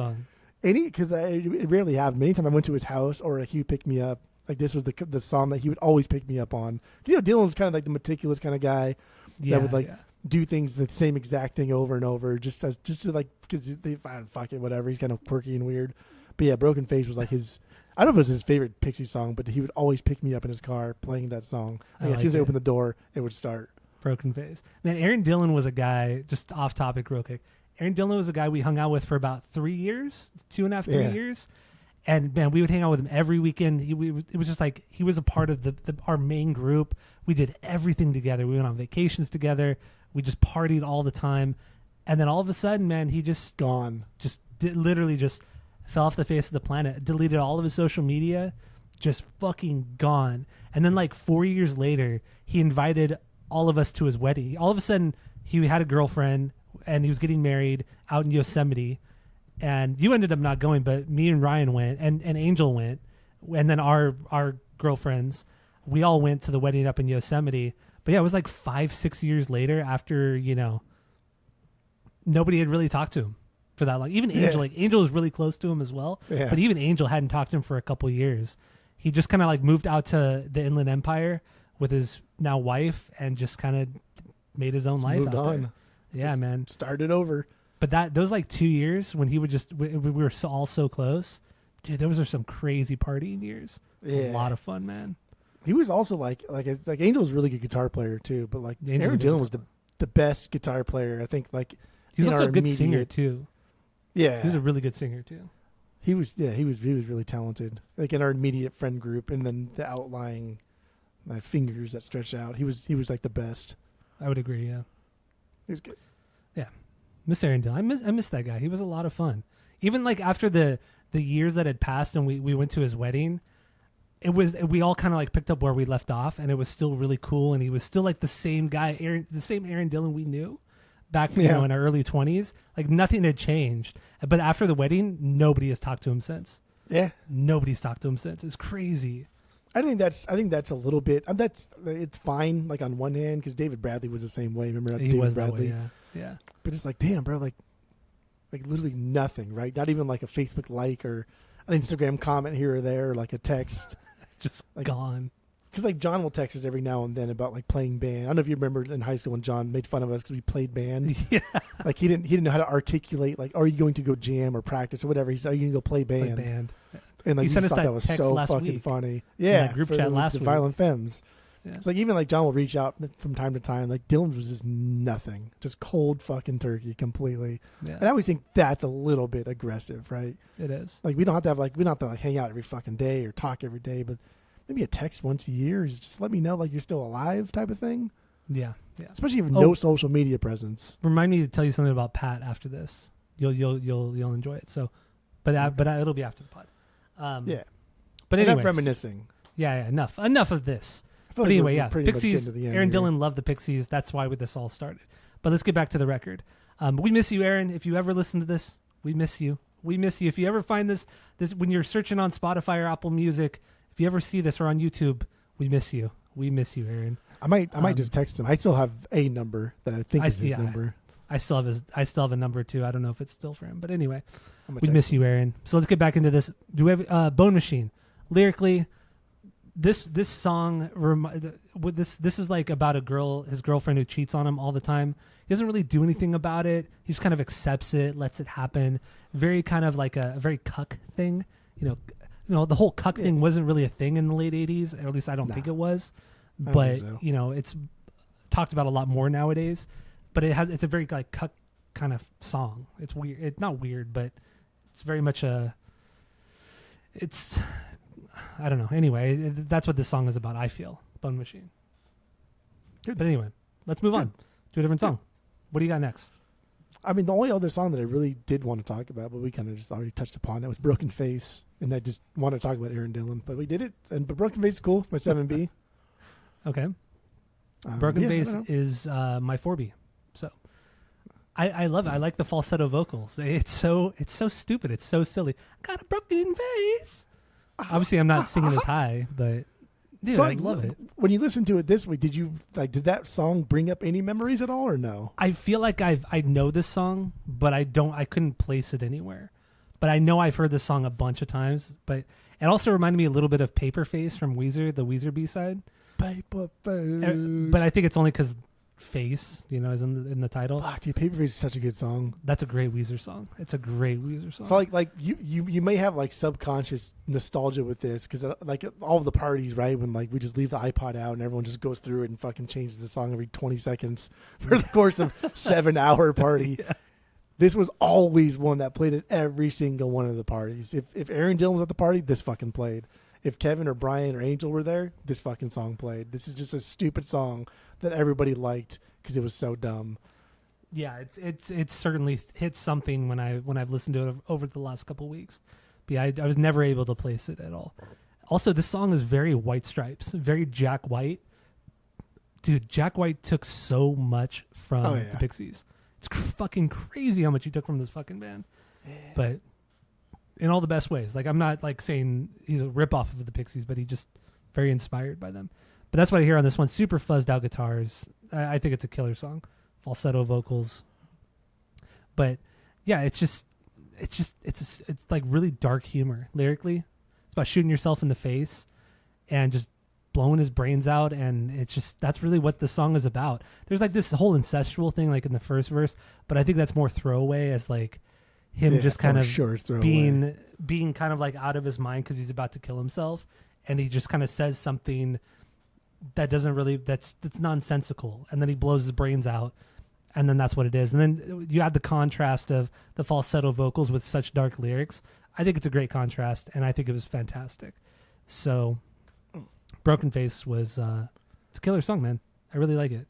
because I rarely have him. Anytime I went to his house or he would pick me up, like, this was the song that he would always pick me up on. You know, Dylan's kind of like the meticulous kind of guy that would, like, do things the same exact thing over and over just to, like, because they fuck it, whatever. He's kind of quirky and weird. But yeah, Broken Face was like his. I don't know if it was his favorite Pixie song, but he would always pick me up in his car playing that song. Like, as soon as I opened the door, it would start. Broken Face. Man, Aaron Dillon was a guy, just off topic real quick. Aaron Dillon was a guy we hung out with for about 3 years, 2.5, 3 years. And man, we would hang out with him every weekend. It was just like, he was a part of our main group. We did everything together. We went on vacations together. We just partied all the time. And then all of a sudden, man, he just gone. Literally just fell off the face of the planet, deleted all of his social media, just fucking gone. And then like 4 years later, he invited all of us to his wedding. All of a sudden, he had a girlfriend and he was getting married out in Yosemite. And you ended up not going, but me and Ryan went, and Angel went. And then our girlfriends, we all went to the wedding up in Yosemite. But yeah, it was like 5-6 years later after, you know, nobody had really talked to him for that long. Even Angel, like Angel was really close to him as well. Yeah. But even Angel hadn't talked to him for a couple years. He just kind of like moved out to the Inland Empire with his now wife and just kind of made his own life. Moved out on. There. Yeah, just man. Started over. But those like 2 years when he would just we were all so close, dude. Those are some crazy partying years. Yeah, a lot of fun, man. He was also like Angel was a really good guitar player too. But like Aaron Dillon was the best guitar player. I think like he was also a good singer too. Yeah, he was a really good singer too. He was really talented. Like in our immediate friend group, and then the outlying fingers that stretch out. He was like the best. I would agree. Yeah, he was good. Yeah, miss Aaron Dillon. I miss that guy. He was a lot of fun. Even like after the years that had passed, and we went to his wedding, we all kind of like picked up where we left off, and it was still really cool. And he was still like the same guy, the same Aaron Dillon we knew back you know in our early 20s. Like nothing had changed. But after the wedding, nobody has talked to him since. Yeah, nobody's talked to him since. It's crazy. I think that's a little bit. It's fine. Like on one hand, because David Bradley was the same way. Remember David Bradley? That way, yeah. But it's like, damn, bro, like literally nothing, right? Not even like a Facebook like or an Instagram comment here or there, or like a text. Just like, gone. Because like John will text us every now and then about like playing band. I don't know if you remember in high school when John made fun of us because we played band. Yeah. Like he didn't know how to articulate like, are you going to go jam or practice or whatever? He said, are you going to go play band? Play band. And like he just thought that was so fucking week. funny. Yeah, group chat last week. Violent Femmes. Yeah. It's like even like John will reach out from time to time. Like Dylan was just nothing, just cold fucking turkey completely. Yeah. And I always think that's a little bit aggressive, right? It is. Like we don't have to hang out every fucking day or talk every day, but maybe a text once a year is just let me know like you're still alive type of thing. Yeah. Especially if you have no social media presence. Remind me to tell you something about Pat after this. You'll enjoy it. So, but it'll be after the pod. Yeah. But anyway, enough reminiscing. Yeah. Enough of this. But like anyway, Pixies. Aaron Dillon loved the Pixies. That's why this all started. But let's get back to the record. We miss you, Aaron. If you ever listen to this, we miss you. We miss you. If you ever find this when you're searching on Spotify or Apple Music, if you ever see this or on YouTube, we miss you. We miss you, Aaron. I might just text him. I still have a number that I think is his number. I still have a number too. I don't know if it's still for him, but anyway, we miss you, Aaron. So let's get back into this. Do we have Bone Machine? Lyrically, this song this is like about his girlfriend who cheats on him all the time. He doesn't really do anything about it. He just kind of accepts it, lets it happen. Very kind of like a very cuck thing. You know, the whole cuck thing wasn't really a thing in the late 80s, or at least I don't think it was. But so. It's talked about a lot more nowadays. But it's a very like cuck kind of song. It's weird. It's not weird, but it's very much I don't know. Anyway, that's what this song is about, I feel. Bone Machine. Good. But anyway, let's move on to a different song. What do you got next? I mean, the only other song that I really did want to talk about, but we kind of just already touched upon, that was Broken Face. And I just want to talk about Aaron Dillon. But we did it. But Broken Face is cool. My 7B. Okay. Broken Face is my 4B. So I love it. I like the falsetto vocals. It's so stupid. It's so silly. Got a broken face. Obviously, I'm not singing as high, but dude, so I love it. When you listen to it this week, did that song bring up any memories at all, or no? I feel like I know this song, but I couldn't place it anywhere. But I know I've heard this song a bunch of times. But it also reminded me a little bit of Paper Face from Weezer, the Weezer B-side. Paper Face. But I think it's only because Face, is in the title. Fuck, dude, Paper Face is such a good song. That's a great Weezer song. It's a great Weezer song. So like you may have like subconscious nostalgia with this because like all of the parties, right? When like we just leave the iPod out and everyone just goes through it and fucking changes the song every 20 seconds for the course of 7-hour party. Yeah. This was always one that played at every single one of the parties. If Aaron Dillon was at the party, this fucking played. If Kevin or Brian or Angel were there, this fucking song played. This is just a stupid song that everybody liked because it was so dumb. Yeah, it's certainly hit something when I've listened to it over the last couple of weeks. But yeah, I was never able to place it at all. Also, this song is very White Stripes, very Jack White. Dude, Jack White took so much from the Pixies. It's fucking crazy how much he took from this fucking band. Yeah. But in all the best ways. Like, I'm not like saying he's a ripoff of the Pixies, but he just very inspired by them. But that's what I hear on this one. Super fuzzed out guitars. I think it's a killer song. Falsetto vocals. But yeah, it's like really dark humor lyrically. It's about shooting yourself in the face and just blowing his brains out, and that's really what the song is about. There's like this whole incestual thing like in the first verse, but I think that's more throwaway as like him just kind of being kind of like out of his mind because he's about to kill himself, and he just kind of says something that doesn't really that's nonsensical, and then he blows his brains out, and then that's what it is. And then you add the contrast of the falsetto vocals with such dark lyrics. I think it's a great contrast, and I think it was fantastic. So Broken Face was it's a killer song, man. I really like it.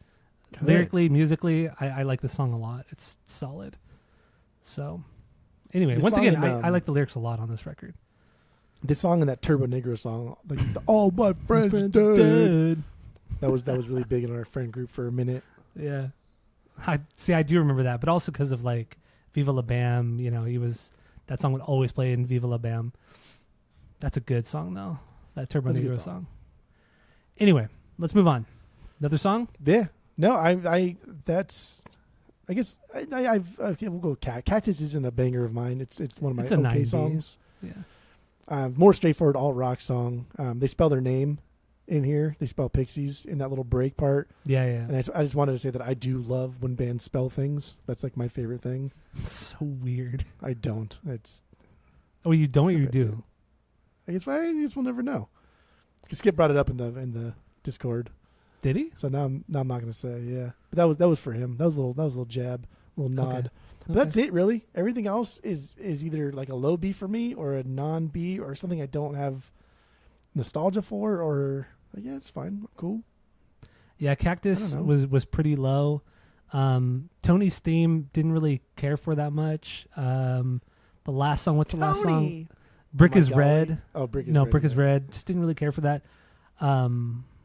Good. Lyrically, musically, I like this song a lot. It's solid. So anyway, once again, I like the lyrics a lot on this record. This song and that Turbo Negro song, like all my friends dead. That was really big in our friend group for a minute. Yeah, I do remember that, but also because of like Viva La Bam. That song would always play in Viva La Bam. That's a good song though. That Turbo Negro song. Anyway, let's move on. Another song? Yeah. No, we'll go Cactus isn't a banger of mine. It's one of my okay songs. Yeah. More straightforward alt rock song. They spell their name in here. They spell Pixies in that little break part. Yeah. And I just wanted to say that I do love when bands spell things. That's like my favorite thing. So weird. I don't. You don't or you do? I guess we'll never know. Skip brought it up in the Discord. Did he? So now I'm not going to say, yeah. But that was for him. That was a little jab, a little nod. Okay. But that's it, really. Everything else is either like a low B for me or a non-B or something I don't have nostalgia for, or like, yeah, it's fine. Cool. Yeah, Cactus was pretty low. Tony's theme didn't really care for that much. The last song, what's the last song? Brick is Red. Oh, Brick is Red. Brick is Red. Just didn't really care for that.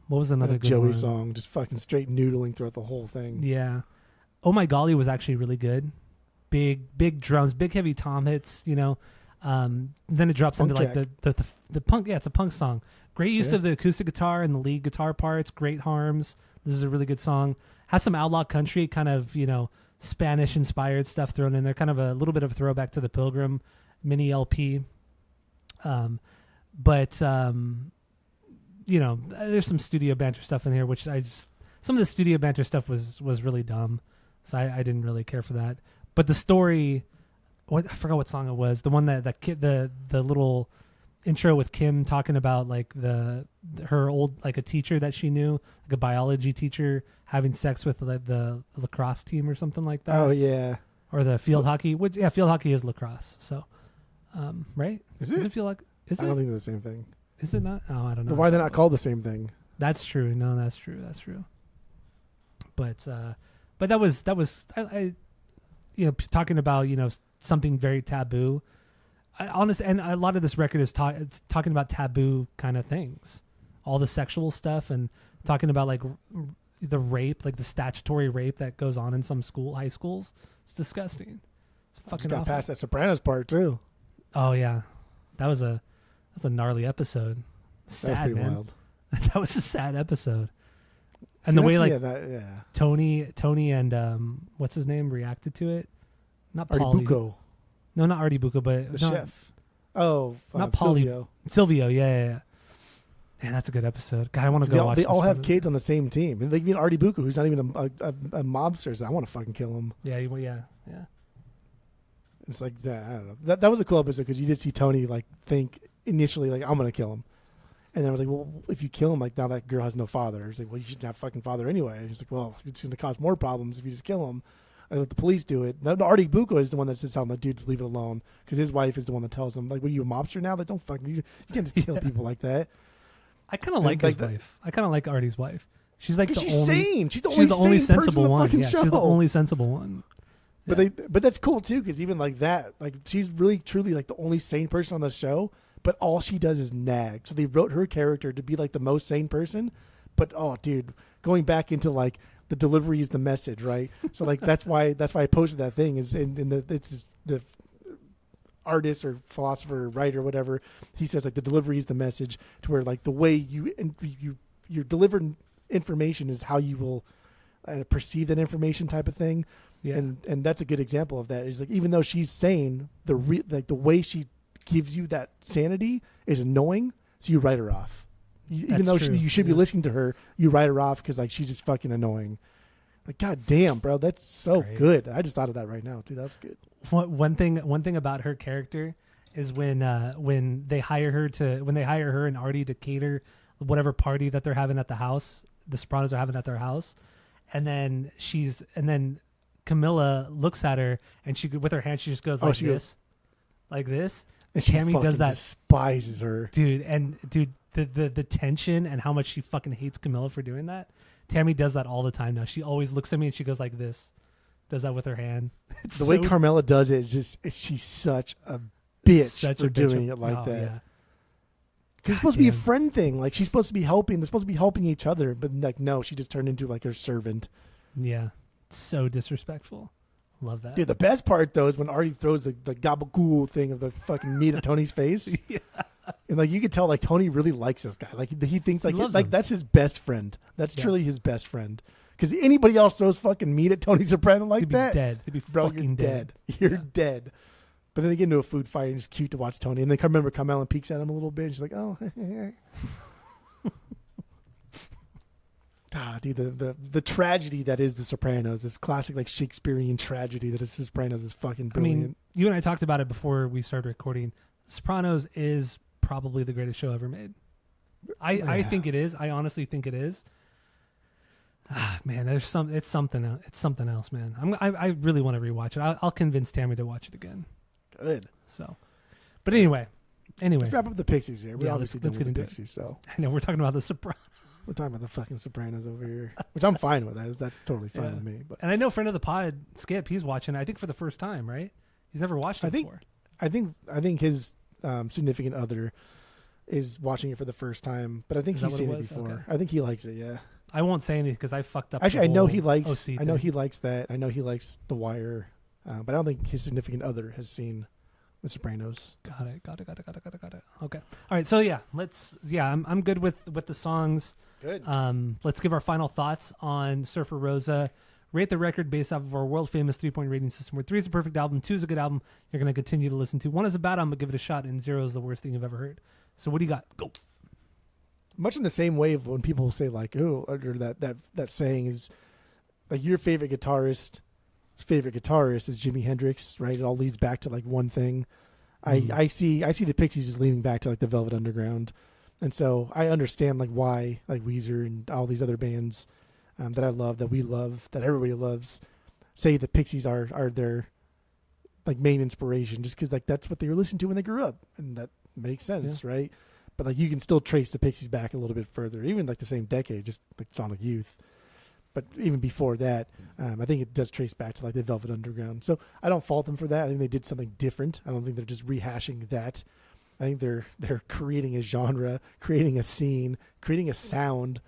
What was another good Joey one? song? Just fucking straight noodling throughout the whole thing. Yeah. Oh My Golly was actually really good. big drums, big heavy tom hits. Then it drops into like the punk. Yeah, it's a punk song. Great use of the acoustic guitar and the lead guitar parts. Great harms. This is a really good song. Has some outlaw country kind of Spanish inspired stuff thrown in there. Kind of a little bit of a throwback to the Pilgrim mini LP. But there's some studio banter stuff in here, which some of the studio banter stuff was really dumb, so I didn't really care for that. But the story, I forgot what song it was. The one that the little intro with Kim talking about like her old like a teacher that she knew, like a biology teacher having sex with the lacrosse team or something like that. Oh yeah, or the field hockey. Field hockey is lacrosse. So, right? Is it field hockey? Is it? I don't think they're the same thing. Is it not? Oh, I don't know. But why are they not called the same thing? That's true. No, that's true. But that was I talking about something very taboo. And a lot of this record is it's talking about taboo kind of things, all the sexual stuff, and talking about like the rape, like the statutory rape that goes on in some high schools. It's disgusting. It's fucking got awful. past that Sopranos part too. Oh yeah, that was a gnarly episode. Sad, man. Wild. That was a sad episode. And the way Tony and what's his name reacted to it. Not Artie Pauly. Bucco. No, not Artie Bucco, but the chef. Oh, not Pauly. Silvio, yeah. Man, that's a good episode. God, I want to go watch. They all have kids on the same team, and even Artie Bucco, who's not even a mobster. I want to fucking kill him. Yeah. It's like that. I don't know. That was a cool episode because you did see Tony like think initially like I'm gonna kill him, and then I was like, well, if you kill him, like now that girl has no father. He's like, well, you shouldn't have fucking father anyway. And he's like, well, it's gonna cause more problems if you just kill him. And let the police do it. No, Artie Bucco is the one that says telling the dude to leave it alone because his wife is the one that tells him like, "What are you, a mobster now? Like, don't fucking you can't just kill people like that." I kind of like his wife. I kind of like Artie's wife. She's like she's sane. She's the only sensible one. Yeah, she's the only sensible one. Yeah. But that's cool too because even like that, like she's really truly like the only sane person on the show. But all she does is nag. So they wrote her character to be like the most sane person. But oh, dude, going back into like the delivery is the message, right? So like that's why I posted that thing is it's the artist or philosopher or writer or whatever. He says like the delivery is the message to where like the way you deliver information is how you will perceive that information type of thing. Yeah. And that's a good example of that. Is like even though she's sane, the way she gives you that sanity is annoying, so you write her off. Even though you should be listening to her, you write her off because like she's just fucking annoying. Like, god damn, bro, that's so good. I just thought of that right now, dude. That's good. One thing about her character is when they hire her and Artie to cater whatever party that they're having at the house, the Sopranos are having at their house, and then Camilla looks at her and she with her hand she just goes like this. And Tammy does that. Despises her, dude. And dude. The tension and how much she fucking hates Camilla for doing that. Tammy does that all the time now. She always looks at me and she goes like this. Does that with her hand. The way Carmela does it is just she's such a bitch for doing it like that. Yeah. Because it's supposed to be a friend thing. Like she's supposed to be helping. They're supposed to be helping each other. But like no, she just turned into like her servant. Yeah. So disrespectful. Love that. Dude, the best part though is when Artie throws the gabagool thing of the fucking meat at Tony's face. Yeah. And like you could tell, like Tony really likes this guy. Like he thinks like that's his best friend. That's truly his best friend. Because anybody else throws fucking meat at Tony Soprano like that, dead. They'd be fucking dead. You're dead. But then they get into a food fight and it's cute to watch Tony. And then I remember Carmela peeks at him a little bit. And she's like, oh, dude, the tragedy that is the Sopranos, this classic like Shakespearean tragedy that is the Sopranos is fucking brilliant. I mean, you and I talked about it before we started recording. Sopranos is probably the greatest show ever made. I think it is. I honestly think it is. Man, it's something else, man. I really want to rewatch it. I'll convince Tammy to watch it again. Good. So, but anyway, let's wrap up the Pixies here. We're obviously done with the Pixies. So I know we're talking about the Sopranos. We're talking about the fucking Sopranos over here, which I'm fine with. That's totally fine with me. But and I know friend of the pod, Skip, he's watching. I think for the first time, right? He's never watched it before. I think his significant other is watching it for the first time, but I think he's seen it before. Okay. I think he likes it. Yeah. I won't say anything because I fucked up. Actually, I know he likes. I know he likes that. I know he likes The Wire. But I don't think his significant other has seen The Sopranos. Got it. Okay. All right. So yeah, I'm good with the songs. Good. Let's give our final thoughts on Surfer Rosa. Rate the record based off of our world famous 3-point rating system, where 3 is a perfect album, 2 is a good album you're going to continue to listen to. 1 is a bad album, but give it a shot, and 0 is the worst thing you've ever heard. So what do you got? Go. Much in the same way of when people say like, oh, or that saying is like your favorite guitarist is Jimi Hendrix, right? It all leads back to like one thing. I see the Pixies as leading back to like the Velvet Underground, and so I understand like why like Weezer and all these other bands that I love, that we love, that everybody loves, say the Pixies are their like main inspiration, just because like that's what they were listening to when they grew up, and that makes sense, right? But like you can still trace the Pixies back a little bit further, even like the same decade, just like Sonic Youth. But even before that, I think it does trace back to like the Velvet Underground. So I don't fault them for that. I think they did something different. I don't think they're just rehashing that. I think they're creating a genre, creating a scene, creating a sound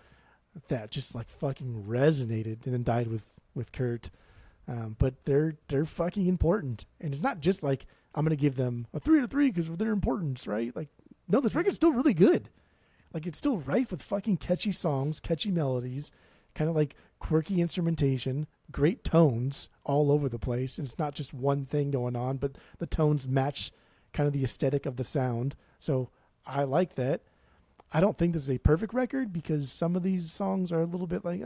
that just like fucking resonated and then died with Kurt. But they're fucking important. And it's not just like I'm going to give them a 3 out of 3 because of their importance, right? Like, no, this record's still really good. Like, it's still rife with fucking catchy songs, catchy melodies, kind of like quirky instrumentation, great tones all over the place. And it's not just one thing going on, but the tones match kind of the aesthetic of the sound. So I like that. I don't think this is a perfect record because some of these songs are a little bit like,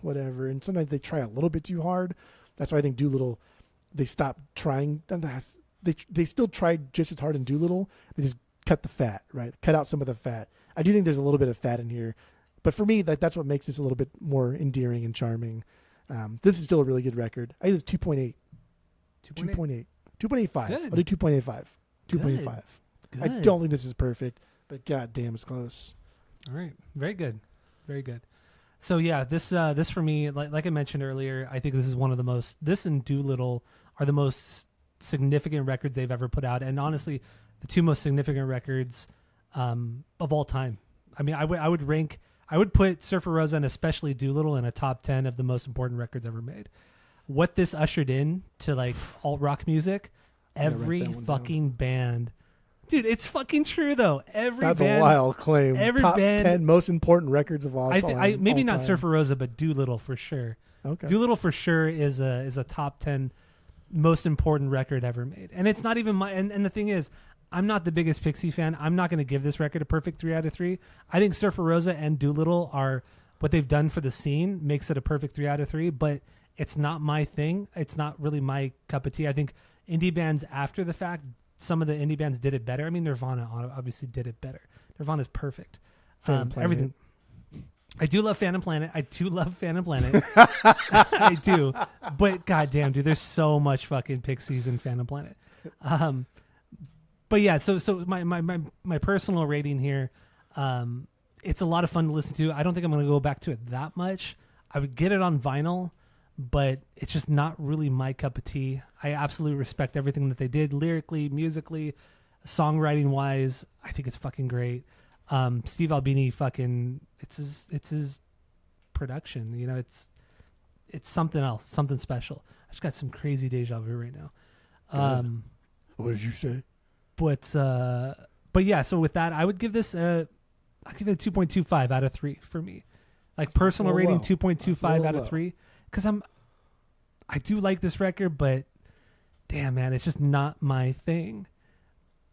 whatever. And sometimes they try a little bit too hard. That's why I think Doolittle, they stopped trying. They still tried just as hard in Doolittle. They just cut the fat, right? Cut out some of the fat. I do think there's a little bit of fat in here. But for me, that's what makes this a little bit more endearing and charming. This is still a really good record. I think it's 2.8. 2.8. 2.85. I'll do 2.85. 2.85. I don't think this is perfect, but goddamn, it's close. All right. Very good. Very good. So yeah, this for me, like I mentioned earlier, I think this is one of the most, this and Doolittle are the most significant records they've ever put out. And honestly, the 2 most significant records of all time. I mean, I would put Surfer Rosa and especially Doolittle in a top 10 of the most important records ever made. What this ushered in to like alt rock music, every fucking band. Dude, it's fucking true though. That's a wild claim. Every top band, 10 most important records of all time. Maybe not Surfer Rosa, but Doolittle for sure. Okay. Doolittle for sure is a top 10 most important record ever made. And it's not even my, and the thing is, I'm not the biggest Pixie fan. I'm not going to give this record a perfect 3 out of 3. I think Surfer Rosa and Doolittle are what they've done for the scene makes it a perfect 3 out of 3, but it's not my thing. It's not really my cup of tea. I think indie bands after the fact, some of the indie bands did it better. I mean, Nirvana obviously did it better. Nirvana's perfect. Everything. I do love Phantom Planet. I do. But goddamn, dude, there's so much fucking Pixies in Phantom Planet. But yeah, so my personal rating here, it's a lot of fun to listen to. I don't think I'm going to go back to it that much. I would get it on vinyl, but it's just not really my cup of tea. I absolutely respect everything that they did lyrically, musically, songwriting wise. I think it's fucking great. Steve Albini fucking it's his production. You know, it's something else, something special. I just got some crazy deja vu right now. What did you say? But yeah, so with that, I would give this I'll give it a 2.25 out of 3 for me. Like personal rating, 2.25 out of 3. Because I do like this record, but damn man, it's just not my thing.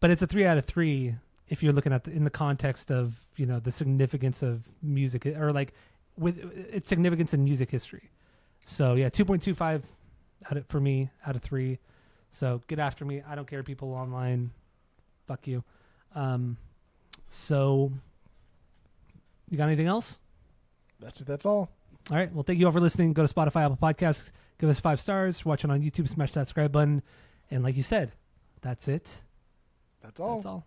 But it's a 3 out of 3 if you're looking at in the context of, you know, the significance of music, or like with its significance in music history. So yeah, 2.25 for me out of 3. So get after me. I don't care, people online. Fuck you. So you got anything else? That's it. That's all. All right. Well, thank you all for listening. Go to Spotify, Apple Podcasts, give us 5 stars. Watching on YouTube, smash that subscribe button. And like you said, that's it. That's all. That's all.